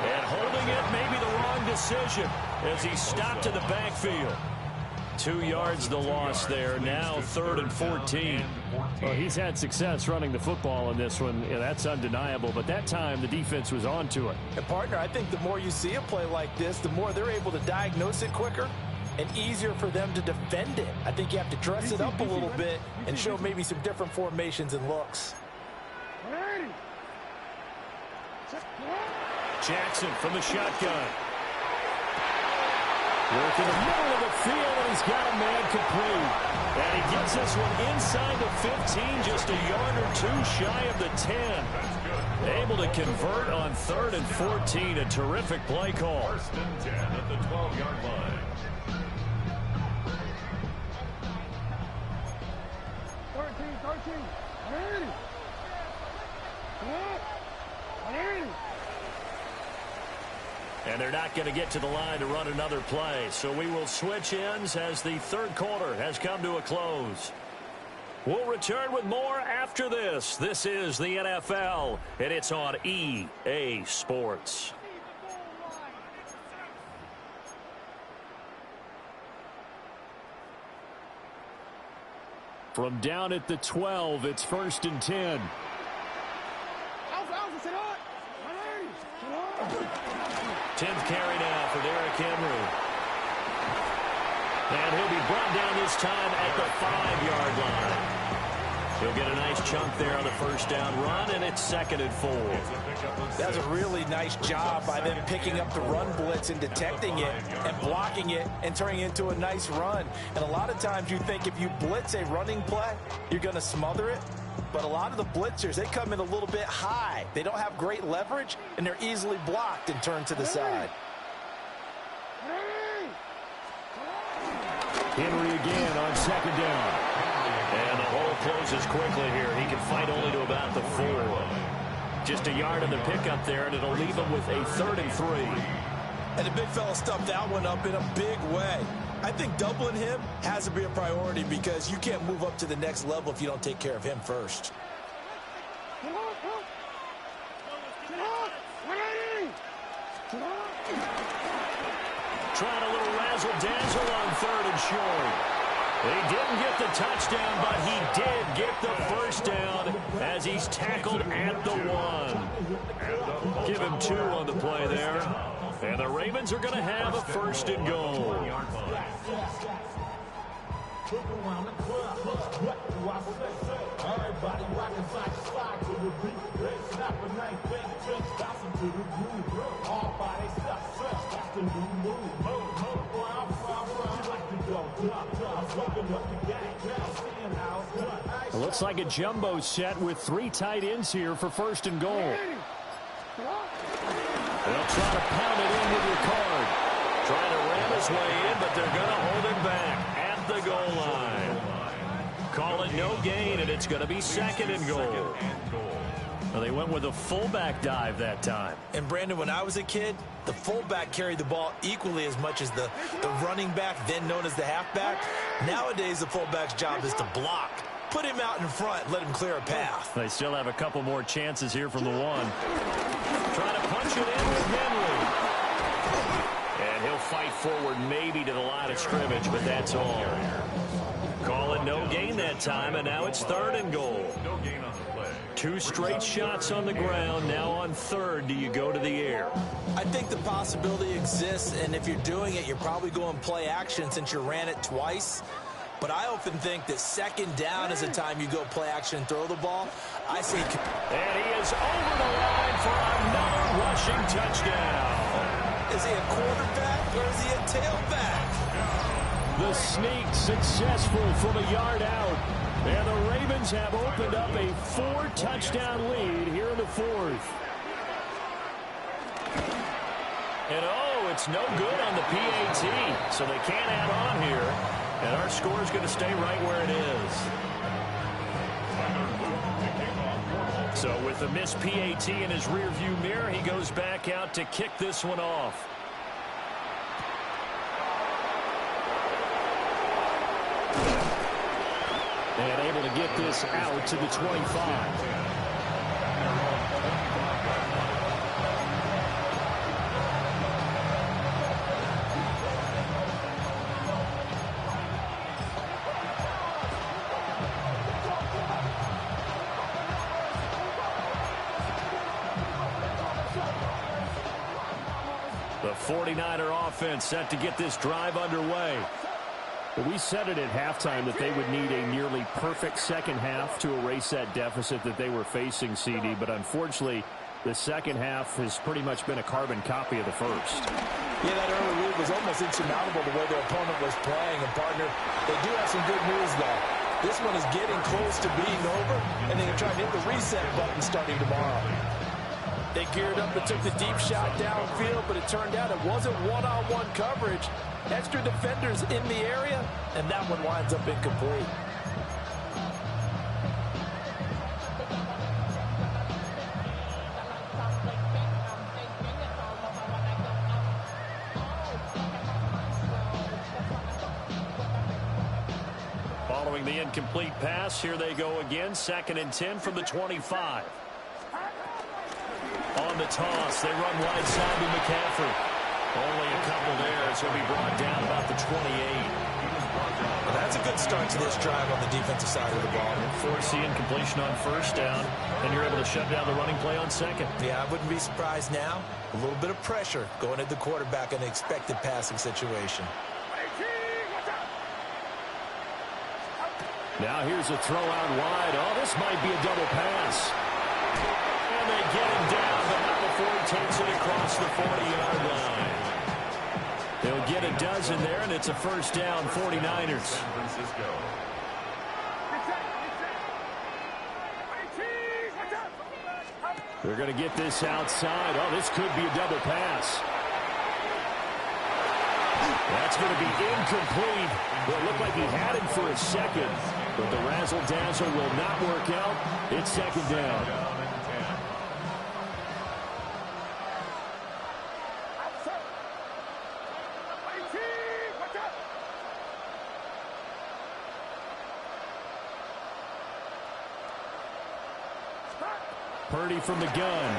And holding it may be the wrong decision as he stopped in the backfield. 2 yards the loss there. Now 3rd and 14. Well, he's had success running the football in this one. Yeah, that's undeniable. But that time the defense was on to it. And partner, I think the more you see a play like this, the more they're able to diagnose it quicker and easier for them to defend it. I think you have to dress it up a little bit and show maybe some different formations and looks. Jackson from the shotgun. Work in the middle of the field, and he's got a man complete. And he gets this one inside the 15, just a yard or 2 shy of the 10. Able to convert on 3rd and 14. A terrific play call. 1st and 10 at the 12-yard line. 13. 180. Come on. 180. And they're not going to get to the line to run another play. So we will switch ends as the 3rd quarter has come to a close. We'll return with more after this. This is the NFL, and it's on EA Sports. From down at the 12, it's 1st and 10. 10th carry now for Derrick Henry. And he'll be brought down this time at the 5-yard line. He'll get a nice chunk there on the 1st down run, and it's 2nd and 4. That's a really nice job by them picking up the run blitz and detecting it and blocking it and turning it into a nice run. And a lot of times you think if you blitz a running play, you're going to smother it. But a lot of the blitzers, they come in a little bit high. They don't have great leverage, and they're easily blocked and turned to the side. Henry again on 2nd down. And the hole closes quickly here. He can fight only to about the 4. Just a yard on the pickup there, and it'll leave him with a 3rd and 3. And the big fella stuffed that one up in a big way. I think doubling him has to be a priority because you can't move up to the next level if you don't take care of him first. Trying a little razzle-dazzle on 3rd and short. He didn't get the touchdown, but he did get the 1st down as he's tackled at the 1. Give him 2 on the play there. And the Ravens are going to have a 1st and goal. It looks like a jumbo set with 3 tight ends here for 1st and goal. They'll try to pound it in with your card. Trying to ram his way in, but they're going to hold him back at the goal line. Call it no gain, and it's going to be 2nd and goal. Well, they went with a fullback dive that time. And, Brandon, when I was a kid, the fullback carried the ball equally as much as the running back, then known as the halfback. Nowadays, the fullback's job is to block. Put him out in front, let him clear a path. They still have a couple more chances here from the 1. Trying to punch it in with Henry. And he'll fight forward maybe to the line of scrimmage, but that's all. Call it no gain that time, and now it's 3rd and goal. No gain on the play. 2 straight shots on the ground. Now on 3rd, do you go to the air? I think the possibility exists, and if you're doing it, you're probably going play action since you ran it twice. But I often think that 2nd down is the time you go play action and throw the ball. I say... And he is over the line for another rushing touchdown. Is he a quarterback or is he a tailback? The sneak successful from a yard out. And the Ravens have opened up a 4-touchdown lead here in the 4th. And it's no good on the PAT, so they can't add on here. And our score is going to stay right where it is. So with the missed PAT in his rearview mirror, he goes back out to kick this one off. And able to get this out to the 25. The 49er offense set to get this drive underway. Well, we said it at halftime that they would need a nearly perfect second half to erase that deficit that they were facing, CD. But unfortunately, the second half has pretty much been a carbon copy of the first. Yeah, that early lead was almost insurmountable the way their opponent was playing. And, partner, they do have some good news, though. This one is getting close to being over, and they can try to hit the reset button starting tomorrow. They geared up and took the deep shot downfield, but it turned out it wasn't one-on-one coverage. Extra defenders in the area, and that one winds up incomplete. Following the incomplete pass, here they go again. 2nd and 10 from the 25. On the toss, they run wide side to McCaffrey. Only a couple there. It's going to be brought down about the 28. Well, that's a good start to this drive on the defensive side of the ball. Force the incompletion on 1st down, and you're able to shut down the running play on 2nd. Yeah, I wouldn't be surprised now. A little bit of pressure going at the quarterback in an expected passing situation. Now here's a throw out wide. Oh, this might be a double pass. And they get him down, but not before he takes it across the 40-yard line. They'll get a dozen there, and it's a 1st down, 49ers. San Francisco. They're going to get this outside. Oh, this could be a double pass. That's going to be incomplete. Well, it looked like he had him for a second, but the razzle-dazzle will not work out. It's 2nd down. Purdy from the gun.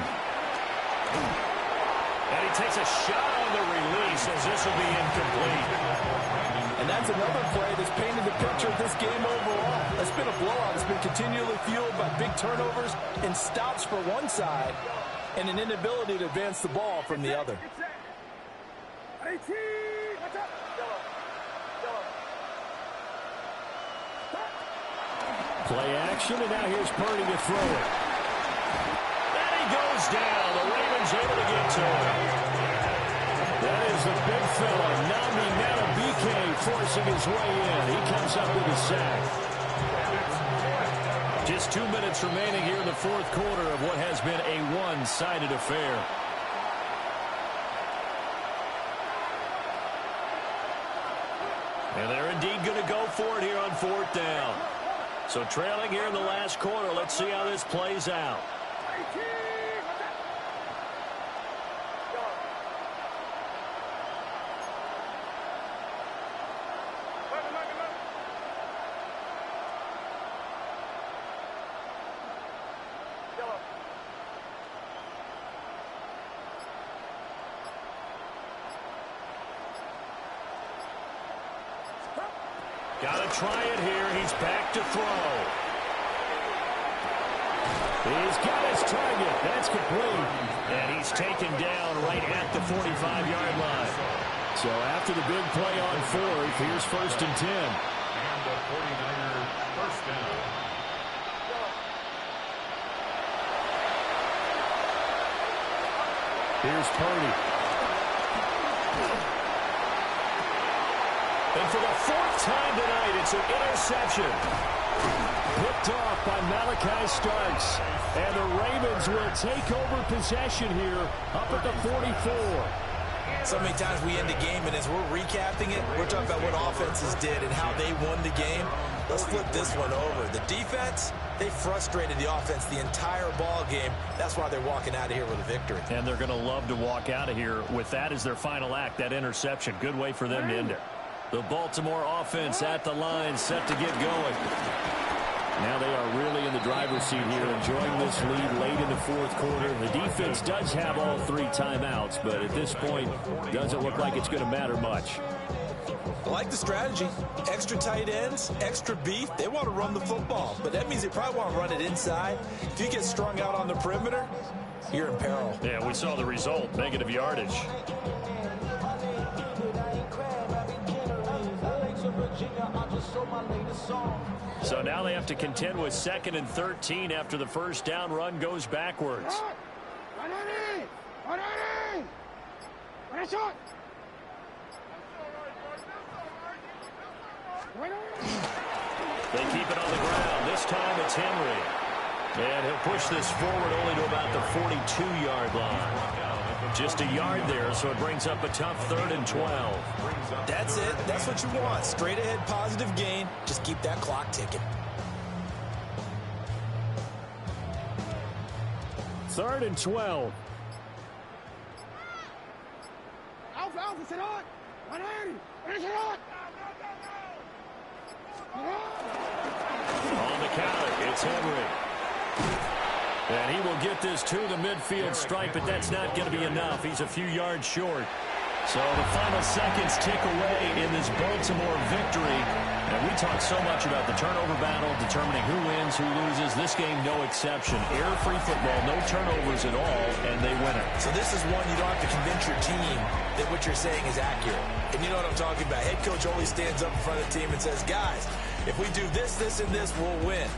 And he takes a shot on the release as this will be incomplete. And that's another play that's painted the picture of this game overall. It's been a blowout. It's been continually fueled by big turnovers and stops for one side and an inability to advance the ball from the other. Play action, and now here's Purdy to throw it. And he goes down. The Ravens able to get to him. That is the big fella, Nami Matabike, forcing his way in. He comes up with a sack. Just 2 minutes remaining here in the 4th quarter of what has been a one-sided affair. And they're indeed going to go for it here on 4th down. So trailing here in the last quarter. Let's see how this plays out. Got to try it here. He's back to throw. He's got his target. That's complete. And he's taken down right at the 45-yard line. So after the big play on 4th, here's 1st and 10. And the 49er 1st down. Here's Purdy. And for the 4th time tonight, it's an interception. Picked off by Malachi Starks. And the Ravens will take over possession here up at the 44. So many times we end a game, and as we're recapping it, we're talking about what offenses did and how they won the game. Let's flip this one over. The defense, they frustrated the offense the entire ball game. That's why they're walking out of here with a victory. And they're going to love to walk out of here with that as their final act, that interception. Good way for them to end it. The Baltimore offense at the line, set to get going. Now they are really in the driver's seat here, enjoying this lead late in the 4th quarter. The defense does have all 3 timeouts, but at this point, doesn't look like it's going to matter much. I like the strategy. Extra tight ends, extra beef. They want to run the football, but that means they probably want to run it inside. If you get strung out on the perimeter, you're in peril. Yeah, we saw the result, negative yardage. So now they have to contend with 2nd and 13 after the 1st down run goes backwards. They keep it on the ground. This time it's Henry. And he'll push this forward only to about the 42-yard line. Just a yard there, so it brings up a tough 3rd and 12. That's it. That's what you want. Straight ahead positive gain. Just keep that clock ticking. 3rd and 12. Alfa, Senhor! 180! Senhor! On the counter, it's Henry. And he will get this to the midfield stripe, but that's not going to be enough. He's a few yards short. So the final seconds tick away in this Baltimore victory. And we talk so much about the turnover battle, determining who wins, who loses. This game, no exception. Error-free football, no turnovers at all, and they win it. So this is one you don't have to convince your team that what you're saying is accurate. And you know what I'm talking about. Head coach always stands up in front of the team and says, guys, if we do this, this, and this, we'll win.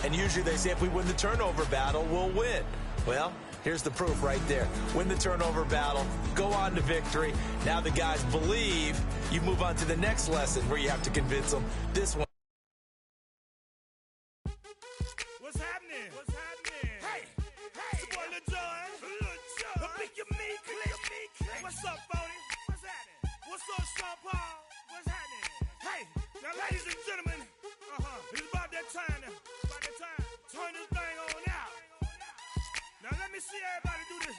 And usually they say if we win the turnover battle, we'll win. Well, here's the proof right there. Win the turnover battle, go on to victory. Now the guys believe. You move on to the next lesson where you have to convince them. This one. What's happening? What's happening? Hey, it's your boy Lil Jon. What's up, Phony? What's happening? What's up, Sean Paul? What's happening? Hey, now ladies and gentlemen, it's about that time to turn this thing on out. Now let me see everybody do this.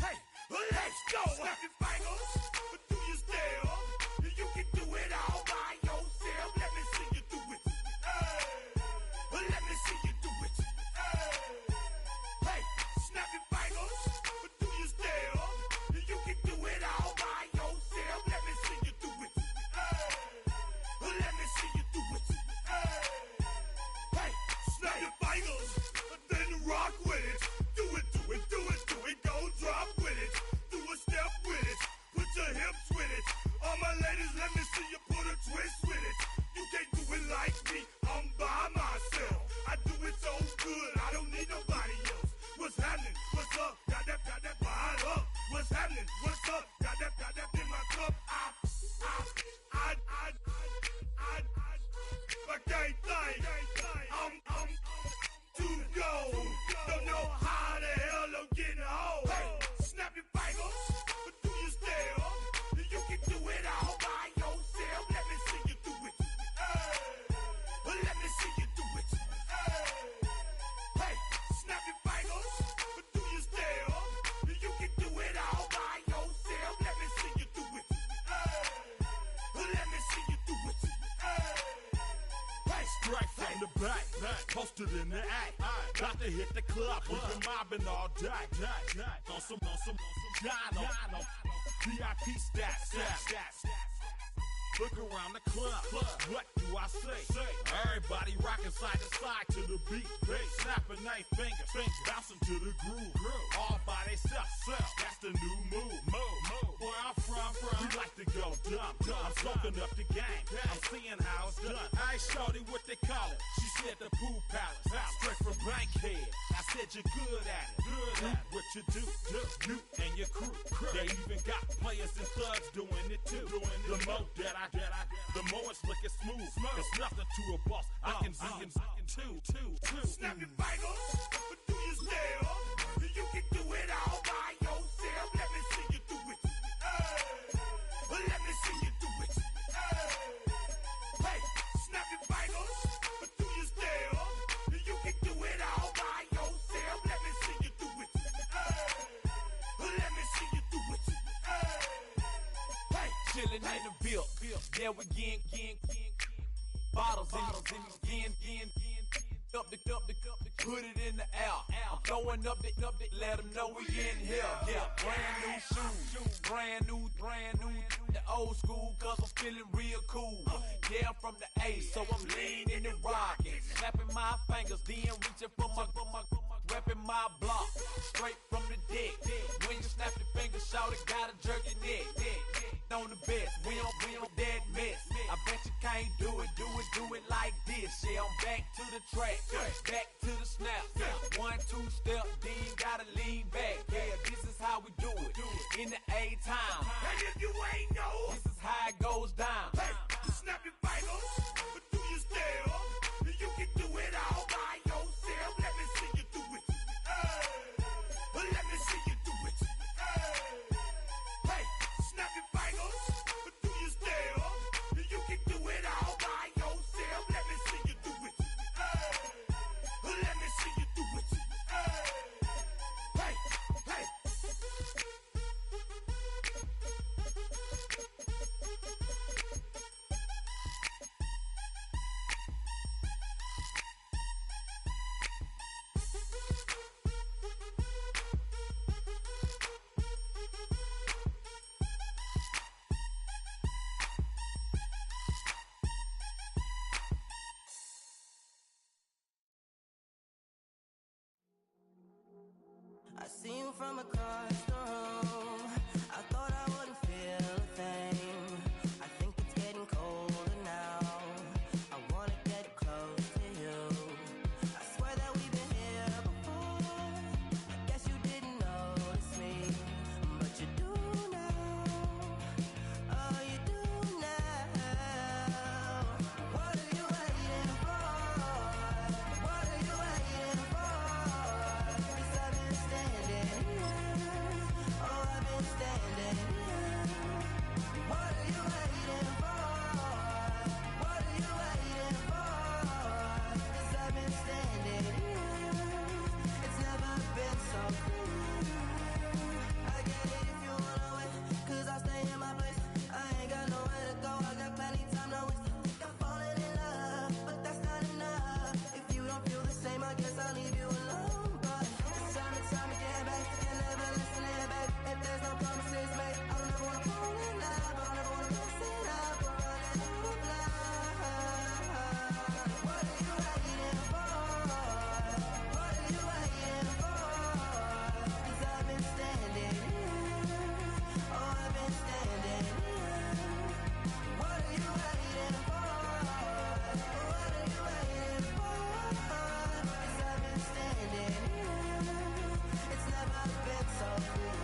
Hey, let's go. Snap your fingers, but do your step. You can do it all by yourself. Let me see you do it. Let me see you do it. Hey, snap your fingers, but do your step. You can do it all by yourself. Let me see you do it. Let me see you do it. Hey, snap your fingers, then rock with it. Do it, do it, do it, do it. Go drop with it. Do a step with it. Put your hips with it. All my ladies, let me see you put a twist with it. You can't do it like me. I'm by myself. I do it so good. I don't need nobody else. What's happening? What's up? Got that behind up. What's happening? What's up? Got that in my cup. I can't think. I'm to go. Don't know how the hell I'm getting home. Hey, snap your fingers, but do your step. You can do it all by yourself. Let me see you do it. Let me see you do it. Hey, snap your fingers, but do your step. You can do it all by yourself. Let me see you do it. Let me see you do it. Hey, straight from the back, posted in the act. Got to hit the club, we've been mobbing all day. On some Dino, VIP stats. Look around the club, what do I say? Everybody rocking side to side to the beat. Snapping their fingers, bouncing to the groove. All by themselves, that's the new move. Where I'm from, we like to go dumb. I'm soaking up the game, I'm seeing how it's done. I ain't shorty what they call it. She said the pool palace, straight from Bankhead. I said you're good at it. What you do, you and your crew. They even got players and thugs doing it too. The more that the more it's looking smooth. It's nothing to a boss. I can two. Snap your fingers, but do your step. You can do it all by yourself. Let me see you do it. Let me see you do it. Hey, snap your fingers, but do your step. You can do it all by yourself. Let me see you do it. Let me see you do it. Hey, chillin' in the bill. Yeah, we getting bottles in again. Up the put it in the air. I'm throwing up the, let them know we in here. Yeah, brand new shoes, brand new. The old school, cause I'm feeling real cool. Yeah, I'm from the A, so I'm leaning and rocking. Snapping my fingers, then reaching for my repping my block. Straight from the deck. When you snap your fingers, shout it, gotta jerk your neck. On the best, we don't dead mess. I bet you can't do it like this. Yeah, I'm back to the track, back to the snap. 1, 2 step, then you gotta lean back. Yeah, this is how we do it. In the A time. And if you ain't know, this is how it goes down. Hey, snap your fingers, but do your step. You can do it all by yourself. from across the room. I thought I wouldn't feel a thing. I think it's getting colder now. I wanna get close to you. I swear that we've been here before. I guess you didn't notice me, but you do now. Oh, you do now. What are you waiting for? What are you waiting for? 'Cause I've been standing here. Oh, I've been standing here. What are you waiting for? What are you waiting for? 'Cause I've been standing here. It's never been so clear. I get it if you wanna wait, 'cause I'll stay in my place. I ain't got nowhere to go, I got plenty time to waste. Think I'm falling in love, but that's not enough. If you don't feel the same, I guess I'll leave you alone. But it's time again, babe. Can't never listen in, babe. If there's no promises made, I don't ever wanna fall in love. I don't ever wanna mess it up or run out of love. What are you waiting for? What are you waiting for? 'Cause I've been standing here. Oh, I've been standing here. What are you waiting for? What are you waiting for? 'Cause I've been standing here. It's never been so clear.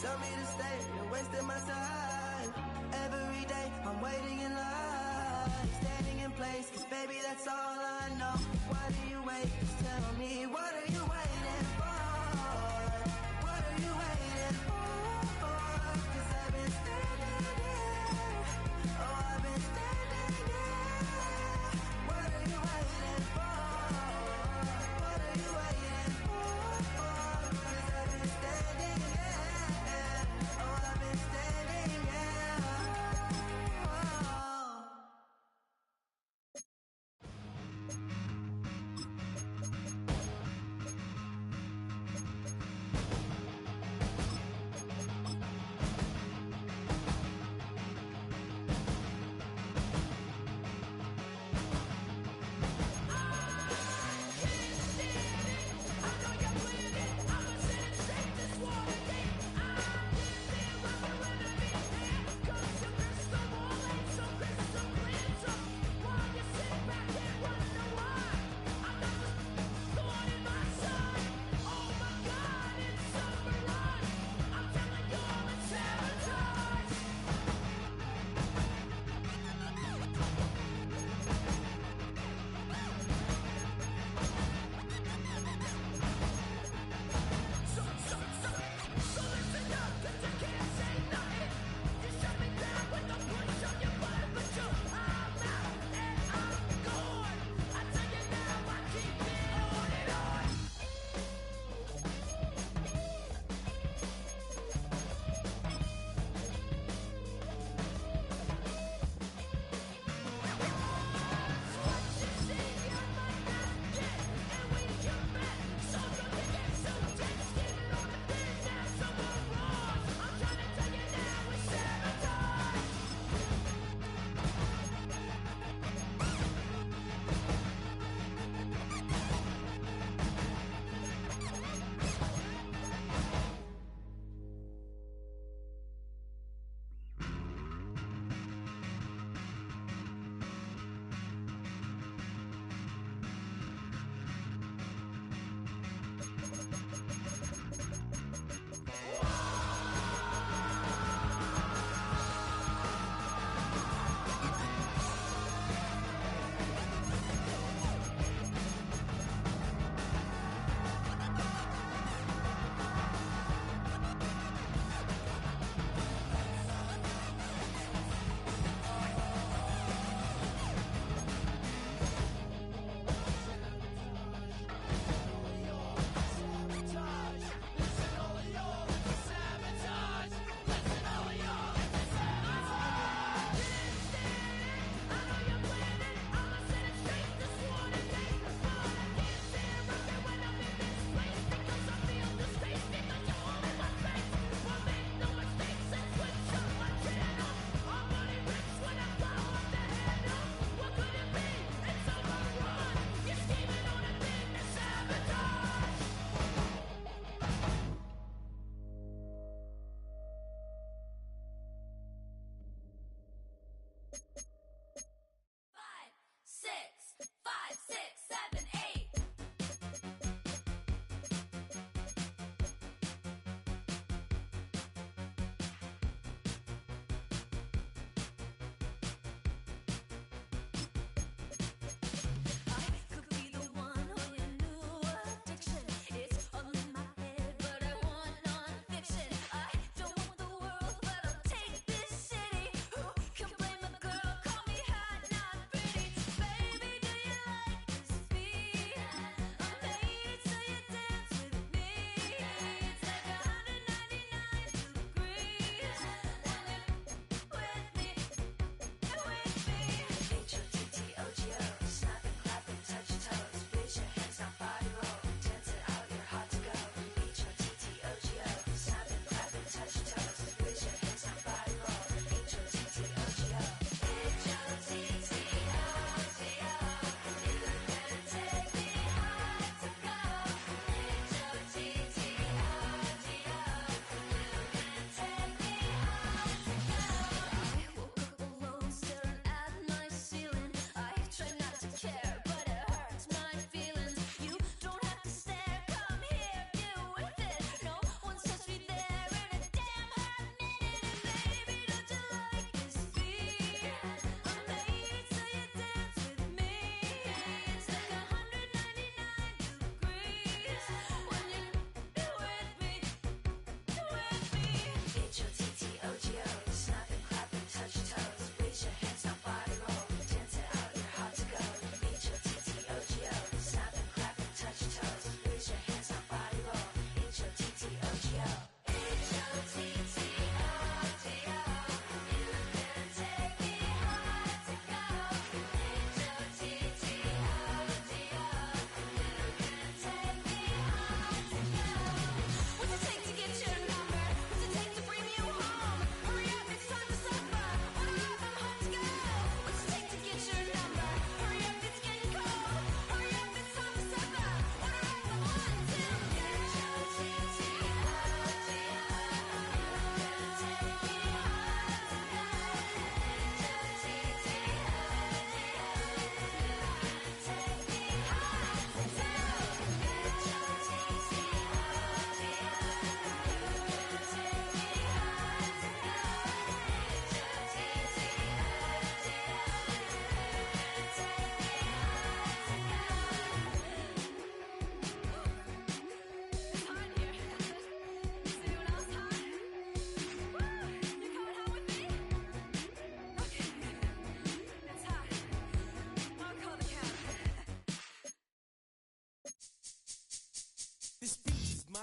Tell me to stay, you're wasting my time. Every day I'm waiting in line, standing in place, 'cause baby that's all I know. Why do you wait? Just tell me, what are you waiting for? What are you waiting for? 'Cause I've been standing here. Oh, I've been standing here. What are you waiting for? What are you waiting for? 'Cause I've been standing here. Oh, I've been standing here. Oh.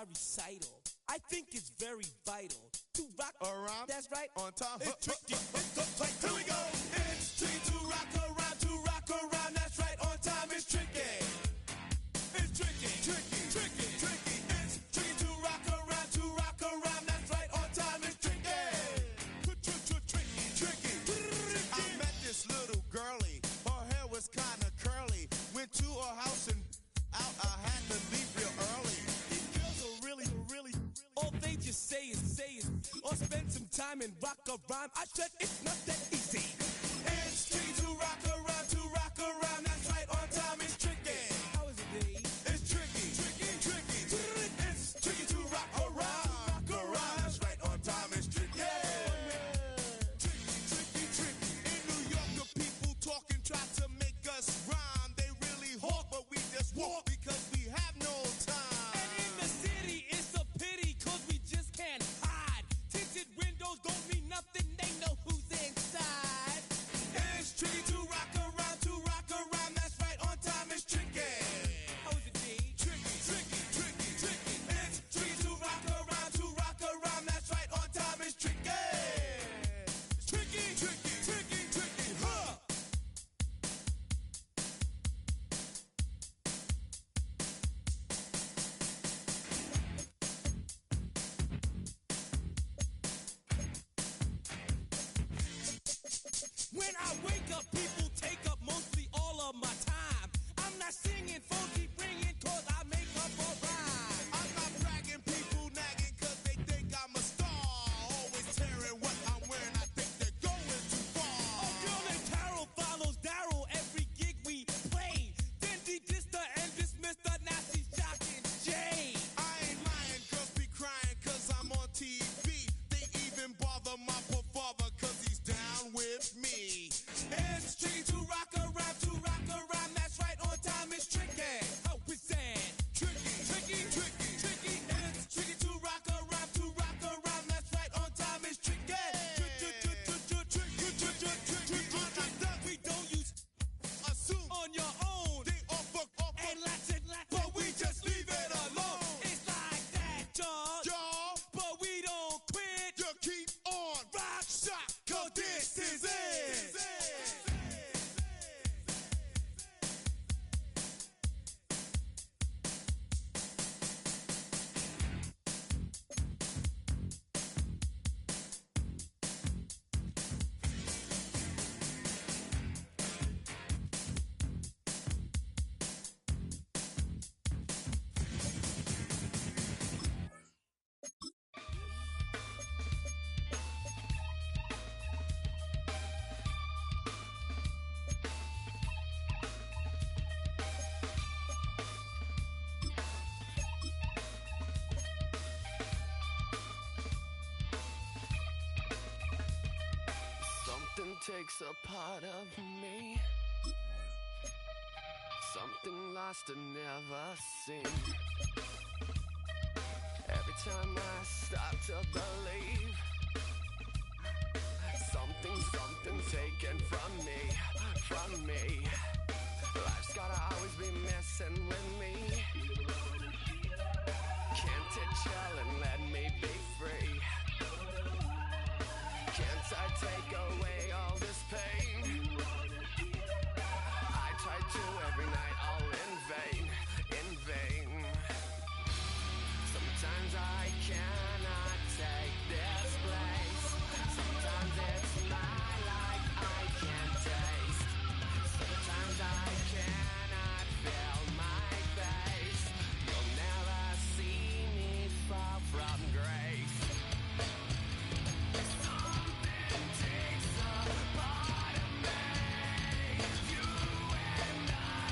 recital. I think it's very vital to rock around. That's right. On time. It's tricky. It's the play. Here we go. It's tricky to rock around, to rock around. That's right. On time. It's tricky. It's tricky. Tricky. Tricky. Tricky. It's tricky to rock around, to rock around. That's right. On time. It's tricky. Tricky. Tricky. I met this little girlie. Her hair was kind of curly. Went to her house and out. I had to leave real early. These girls are really. All they just say is, or spend some time and rock a rhyme. I said it's not that easy. It's tricky to rock around, to rock around. That's right, on time it's tricky. How is it, Dave? It's tricky. It's tricky to rock around, That's right, on time it's tricky. Tricky. In New York, the people talking try to make us rhyme. They really hawk, but we just walk because we have no time. And in the city, it's a pity, cause we just can't hide. Tinted windows don't mean nothing, they know who's inside. It's tricky to rock around, that's right, on time it's tricky. How is it, D? Tricky. It's tricky to rock around, that's right, on time it's tricky. Tricky, huh? When I wake up, people take up mostly all of my time. I'm not singing, phone keep ringing, cause I make up a rhyme. I'm not bragging, people nagging, cause they think I'm a star. Always tearing what I'm wearing, I think they're going too far. A girl named Carol follows Daryl every gig we play. Then he dissed her and dismissed her, now she's jocking Jay. I ain't lying, girls be crying, cause I'm on TV. They even bother my poor father, cause he's down with me. It's tricky to rock around, that's right, on time it's tricky. How is that? Tricky. It's tricky to rock around, that's right, on time it's tricky. We don't use Assume on your own. they offer, And lots and lots, but we just leave it alone. it's like that, dog. Y'all, But we don't quit. you keep on rock shot, cause this is it. Something takes a part of me. Something lost and never seen. Every time I start to believe, something taken from me. Life's gotta always be messing with me. Can't it chill and let me be free? Can't I take away all this pain? I try to every night, all in vain. Sometimes I cannot take this place. Sometimes it's my life I can't taste. Sometimes I cannot feel my face. You'll never see me fall from grace. Takes a part of me. You and I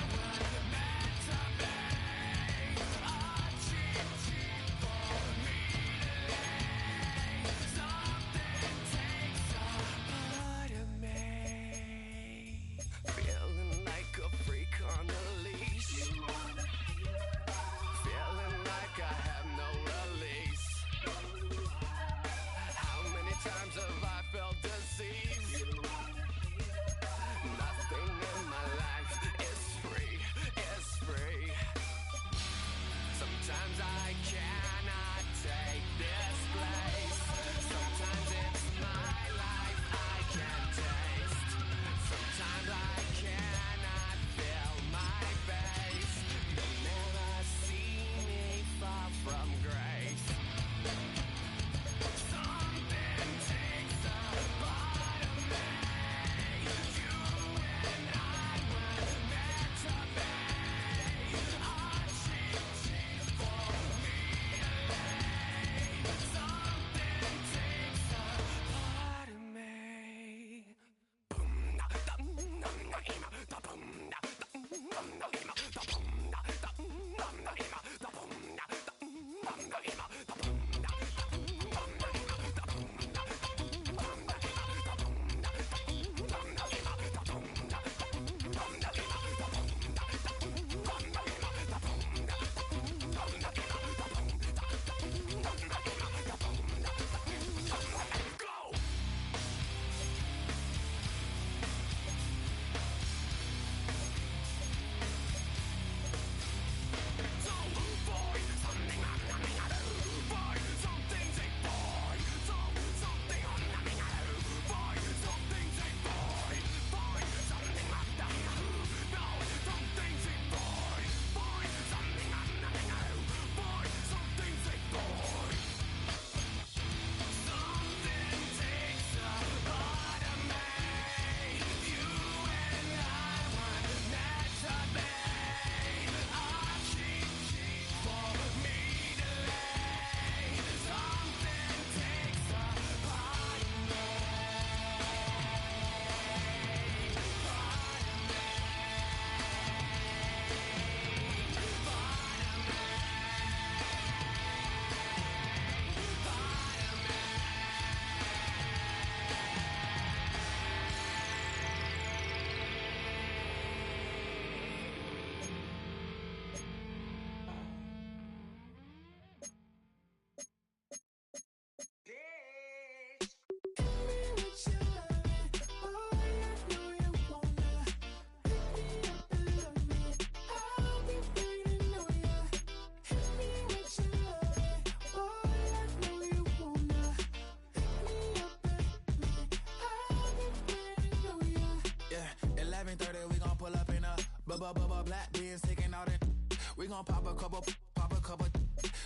We gon' pop a couple.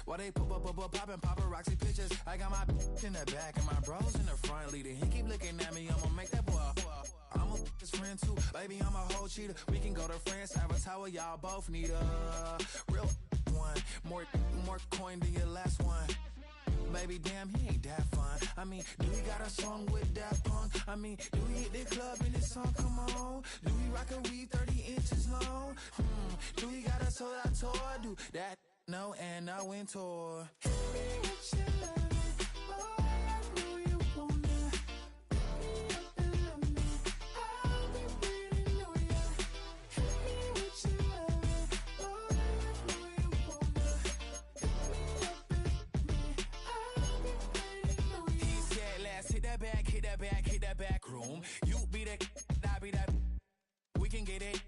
While they poppin' paparazzi pictures. I got my in the back and my bros in the front leading. He keep looking at me, I'ma make that boy. I'm a his friend too, baby, I'm a whole cheater. We can go to France, have a tower, y'all both need a real one. More coin than your last one. Baby, damn, he ain't that fun. I mean, do we got a song with that punk? I mean, do we hit the club in this song? Come on. Do we rock a weed 30 inches long? Do we got a sold out tour? Do that? No, and I went tour. Hit me with your loving, boy, I know you wanna. Pick me up and love me, I'll be waiting on ya. Hit me with your loving, boy, I know you wanna. Pick me up and love me, I'll be waiting on ya. He said, let's hit that back room. You be the, I be that. We can get it.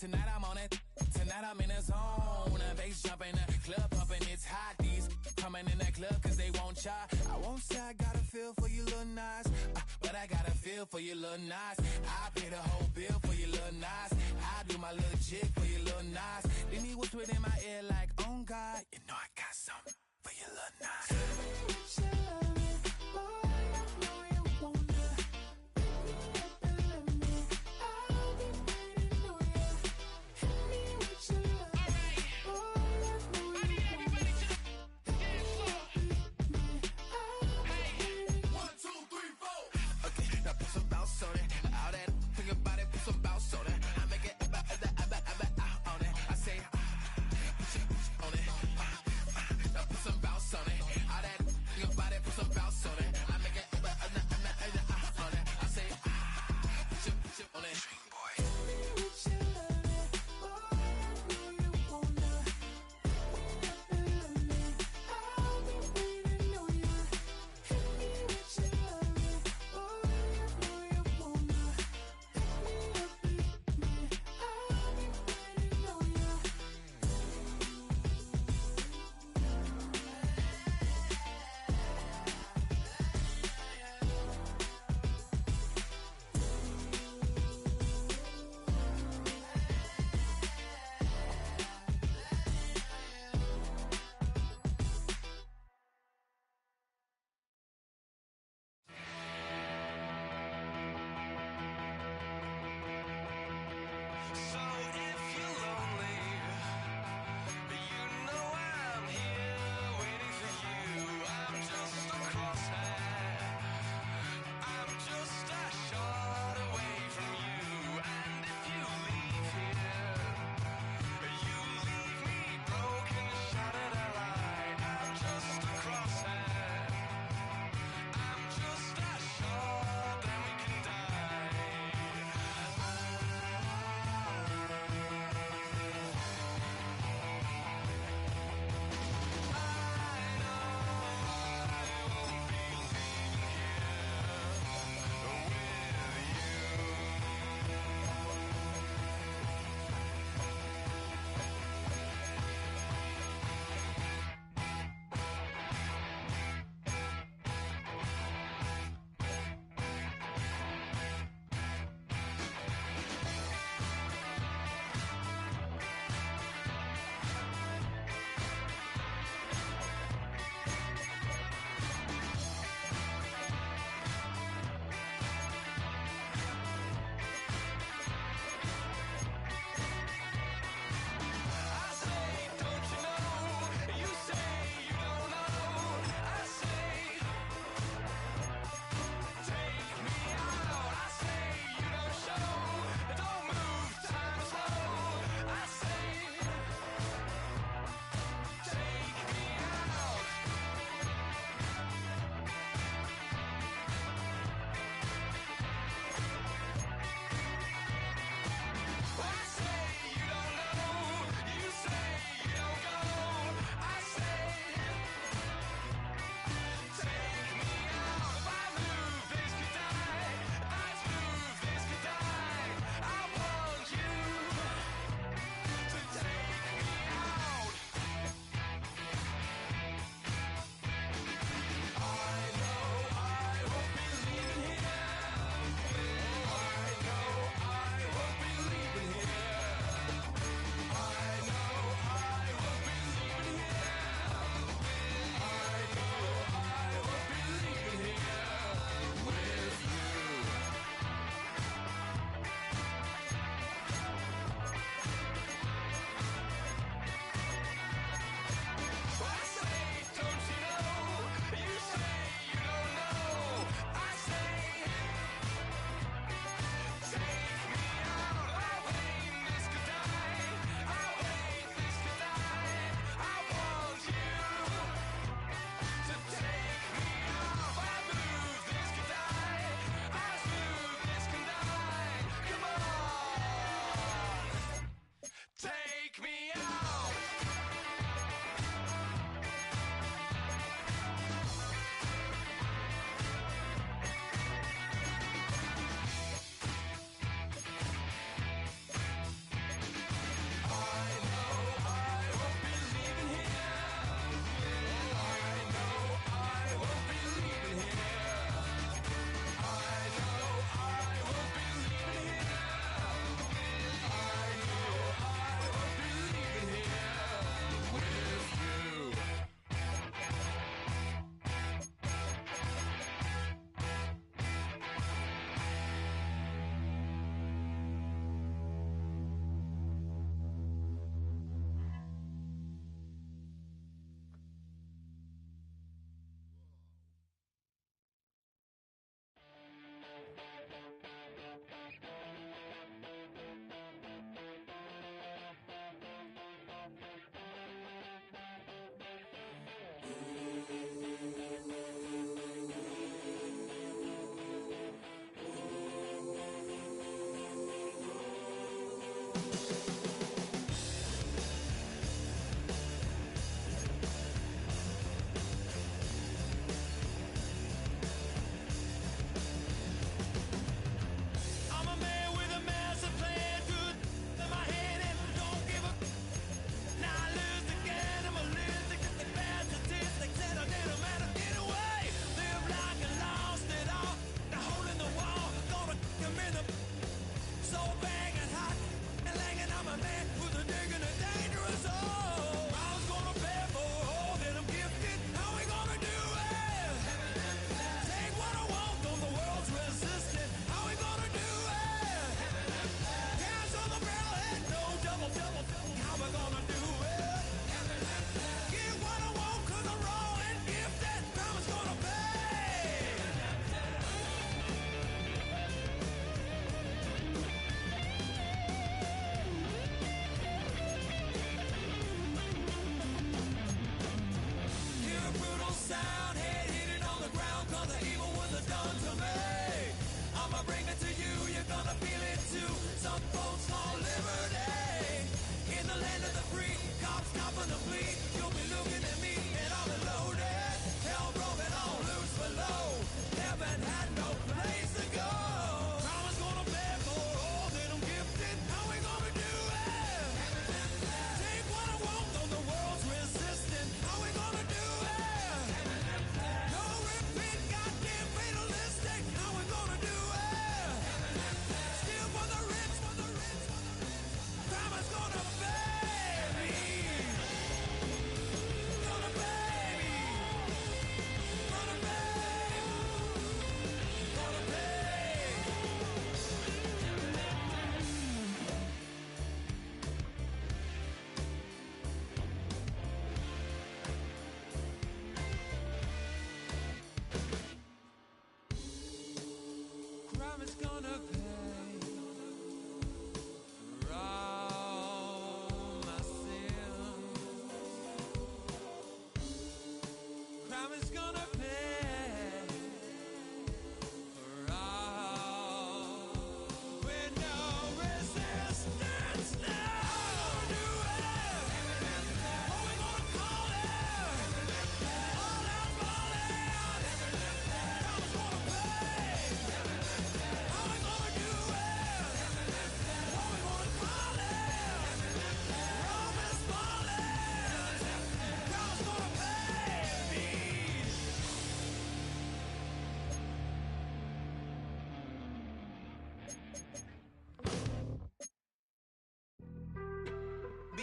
Tonight I'm on it. Tonight I'm in a zone. A bass jumping, a club pumping. It's hot. These coming in that club cause they won't ya. I won't say I got a feel for you little nice, but I got a feel for you little nice. I pay the whole bill for you little nice. I do my little jig for you little nice. Then he whispered in my ear like, oh God, you know I got something for you little nice. Tell me what you love me, boy, I know you wanna. Pick me up and love me, I'll be waiting on ya. Hit me with your love, boy, I know you wanna. Pick me up, hey, 1, 2, 3, 4. Okay, now put some bounce on it. All that, think about it, put some bounce on it. I make it on it. I say, put your on it. Now put some bounce on it. All that.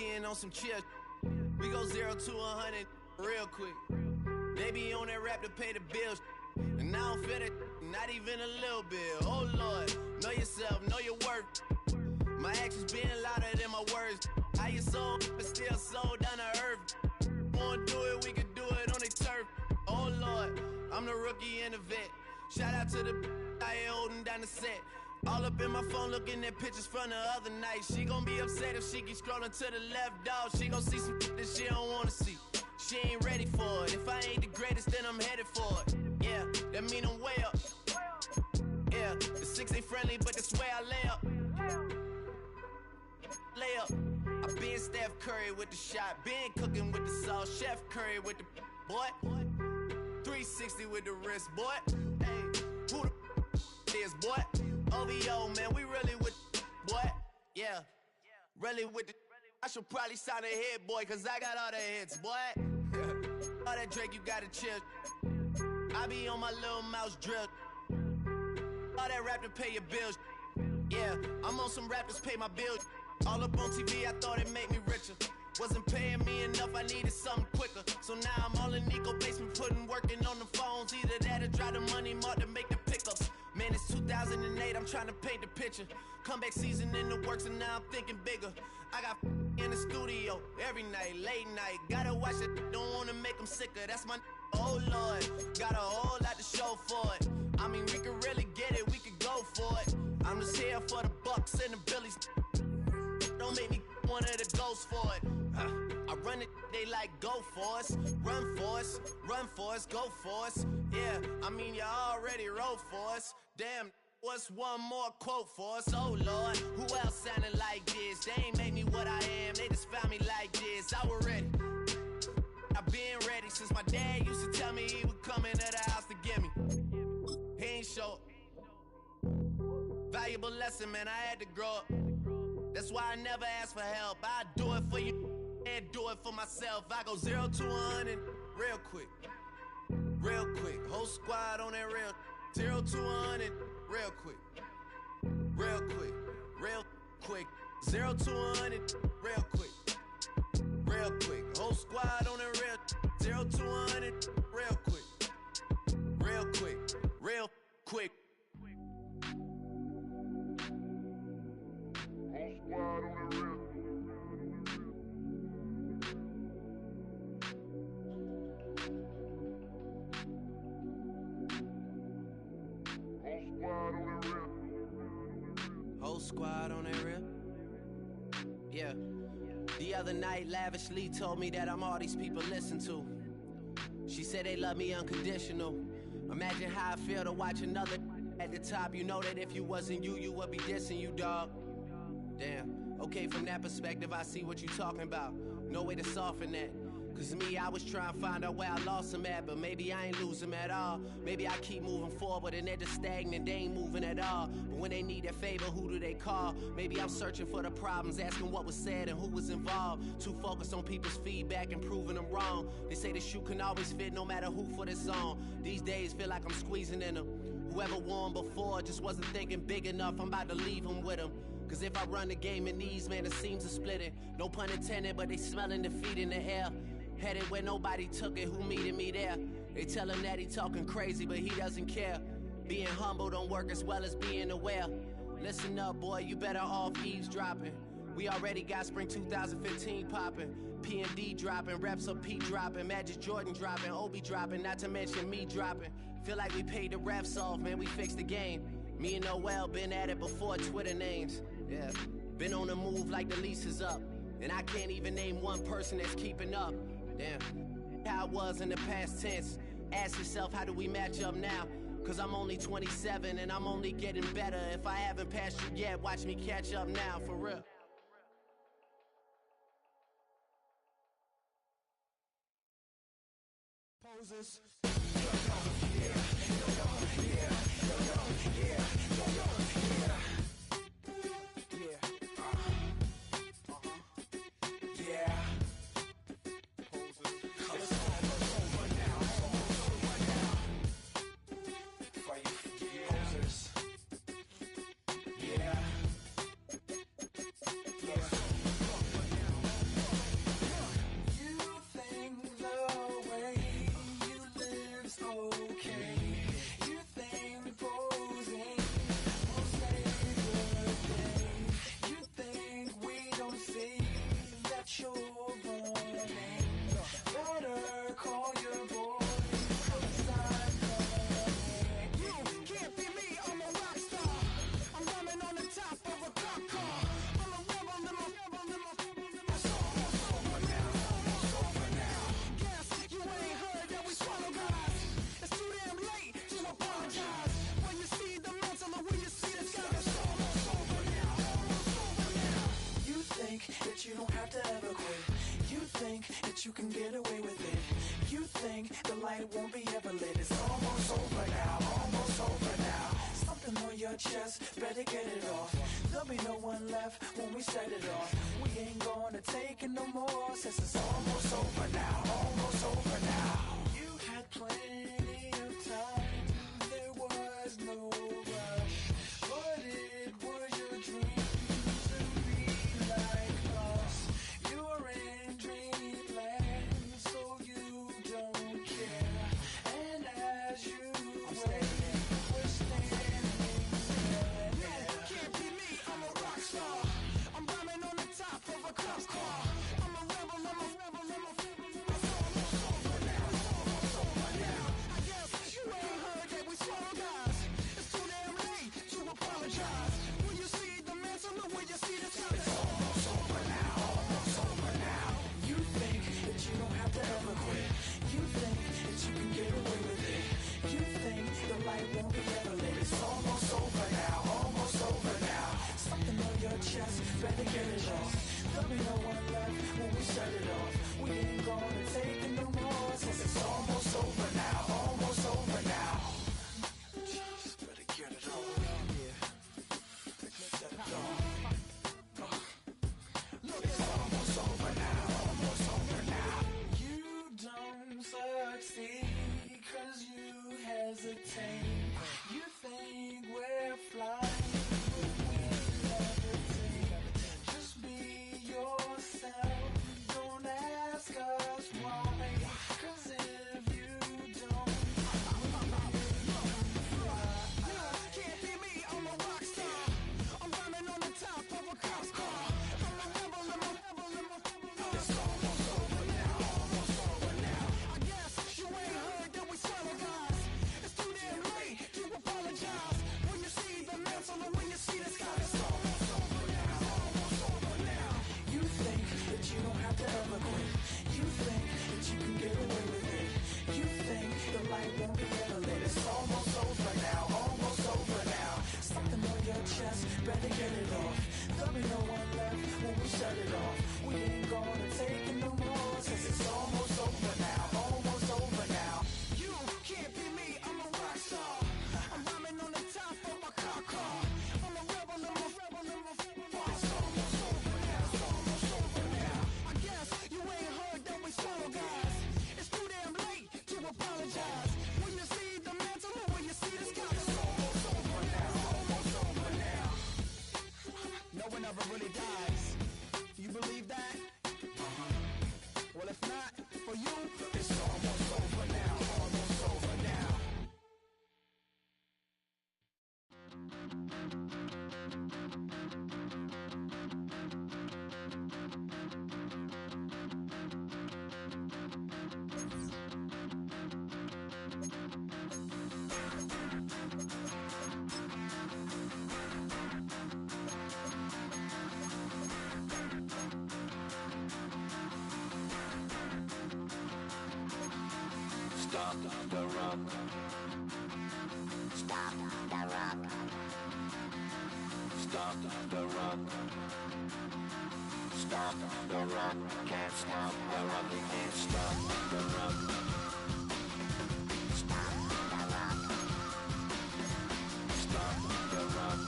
being on some chill. We go 0 to 100 real quick. They be on that rap to pay the bills. And I don't feel it, not even a little bit. Oh Lord, know yourself, know your worth. My actions being louder than my words. How you soul, but still soul down to earth. Wanna do it, we can do it on the turf. Oh Lord, I'm the rookie and the vet. Shout out to the I ain't holding down the set. All up in my phone looking at pictures from the other night. She gon' be upset if she keeps scrolling to the left, dog. She gon' see some that she don't wanna see. She ain't ready for it. If I ain't the greatest, then I'm headed for it. Yeah, that mean I'm way up. Yeah, the 6 ain't friendly, but that's where I lay up. Lay up. I been Steph Curry with the shot. Been cooking with the sauce. Chef Curry with the boy. 360 with the wrist, boy. Hey, who the is, boy? OVO, man, we really with boy. Yeah, really with the. I should probably sign a hit, boy, cause I got all the hits, boy. All that Drake, you gotta chill. I be on my little mouse drill. All that rap to pay your bills. Yeah, I'm on some rappers pay my bills. All up on TV, I thought it made me richer. Wasn't paying me enough, I needed something quicker. So now I'm all in Nico basement, working on the phones. Either that or drive the money mark to make the pickups. Man, it's 2008, I'm trying to paint the picture. Comeback season in the works and now I'm thinking bigger. I got in the studio every night, late night. Gotta watch it, don't wanna make them sicker. That's my oh Lord, got a whole lot to show for it. I mean, we could really get it, we could go for it. I'm just here for the Bucks and the Billies. Don't make me one of the ghosts for it. I run it, they like go for us. Run for us, go for us. Yeah, I mean you already wrote for us. Damn, what's one more quote for us? Oh Lord, who else sounded like this? They ain't made me what I am, they just found me like this. I was ready, I've been ready since my dad used to tell me he would come into the house to get me. He ain't show valuable lesson, man, I had to grow up. That's why I never ask for help. I do it for you and do it for myself. I go 0 to 100 real quick. Real quick. Whole squad on that real. 0 to 100 real quick. Real quick. Real quick. 0 to 100 real quick. Real quick. Whole squad on that real. 0 to 100 real quick. Real quick. Real quick. Whole squad on that real. Yeah. The other night, lavishly told me that I'm all these people listen to. She said they love me unconditional. Imagine how I feel to watch another at the top. You know that if you wasn't you, you would be dissing you, dog. Damn. Okay, from that perspective, I see what you talking about. No way to soften that. Cause me, I was trying to find out where I lost them at, but maybe I ain't lose them at all. Maybe I keep moving forward and they're just stagnant, they ain't moving at all. But when they need a favor, who do they call? Maybe I'm searching for the problems, asking what was said and who was involved. Too focused on people's feedback and proving them wrong. They say the shoe can always fit no matter who for this song. These days feel like I'm squeezing in them. Whoever won before just wasn't thinking big enough, I'm about to leave them with them. Cause if I run the game in these, man, it seems to split it. No pun intended, but they smelling defeat in the air. Headed where nobody took it, who meeting me there? They tell him that he talking crazy, but he doesn't care. Being humble don't work as well as being aware. Listen up, boy, you better off eavesdropping. We already got spring 2015 popping. P&D dropping, reps up P dropping, Magic Jordan dropping, Obi dropping, not to mention me dropping. Feel like we paid the refs off, man, we fixed the game. Me and Noel been at it before Twitter names. Yeah, been on the move like the lease is up. And I can't even name one person that's keeping up. Damn, how it was in the past tense. Ask yourself, how do we match up now? Cause I'm only 27 and I'm only getting better. If I haven't passed you yet, watch me catch up now, for real. Poses. don't have to ever quit. You think that you can get away with it. You think the light won't be ever lit. It's almost over now, almost over now. Something on your chest, better get it off. There'll be no one left when we set it off. We ain't gonna take it no more, since it's almost over now, almost over now. You had plenty of time, there was no rush, but it was your dream to be like us. You're in dreamland, so you don't care. And as you wait, we're standing there. Yeah, can't be me, I'm a rock star. I'm rhyming on the top of a cop car. I'm a rebel, I'm a rebel, I'm a rebel. It's almost over now, almost over now. I guess you ain't heard that we swallow guys. It's too damn late to apologize. When you see the mantle or when you see the sun, it's almost over now, almost over now. You think that you don't have to ever quit. You think that you can get away with it. You think the light won't be ever lit. It's almost over now, almost over now. Something on your chest, better get it off. There'll be no one left when we set it off. We ain't gonna take it no more, since it's almost over now, almost over now. Just better get it off. Set it off. Look, it's almost over now, almost over now. You don't succeed 'cause you hesitate. You think we're flying, but we levitate. Just be yourself, don't ask us why. 'Cause if you don't, Can't be me, I'm a rock star. I'm rhyming on the top of a cop car. I'm a rebel, I'm a rebel, I'm a rebel. it's almost over now, almost over now. I guess you ain't heard that we swallow guys. It's too damn late to apologize. When you see the mantle and when you see the sky, it's almost over now, almost over now. You think that you don't have to ever quit. You think that you can get away with it. You think the light won't be ever lit. It's almost over now, almost over now. Something on your chest, better get it off. There'll be no one left when we shut it off. We ain't gonna take it no more, since it's almost over now, almost over now. You can't be me, I'm a rock star. I'm rhyming on the top of my car car. I'm a rebel, I'm a rebel, I'm a rebel. It's almost over now, it's almost over now. I guess you ain't heard that we swallow guys. It's too damn late to apologize. When you see the mantle or when you see the sky, it's almost over now, almost over now. No one ever really dies. Do you believe that? Well, if not, for you, It's almost over now, almost over now. Stop the rock. Stop the rock. Stop the rock. Stop the rock. Can't stop the rock. You can't stop the rock. Stop the rock. Stop the rock.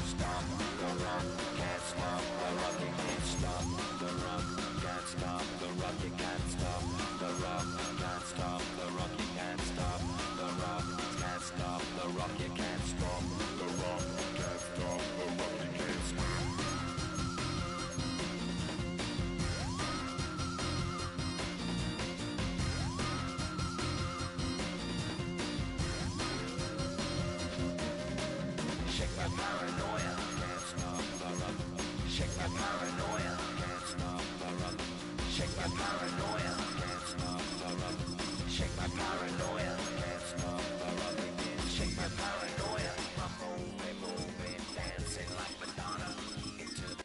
Stop the rock. Can't stop the rock. You can't stop the rock. Can't stop the rock. You can't stop the rock. Can't stop the rock. You can't stop the rock. Can't stop the rock. You can't stop the rock. Can't stop the rock. You can't stop. Shake my paranoia. Can't stop the rock. Shake my paranoia. Can't stop the rock. Shake my paranoia. Can't stop the rock. Shake my paranoia. Can't stop the rock. Shake my paranoia. I'm moving, moving, dancing like Madonna. Into the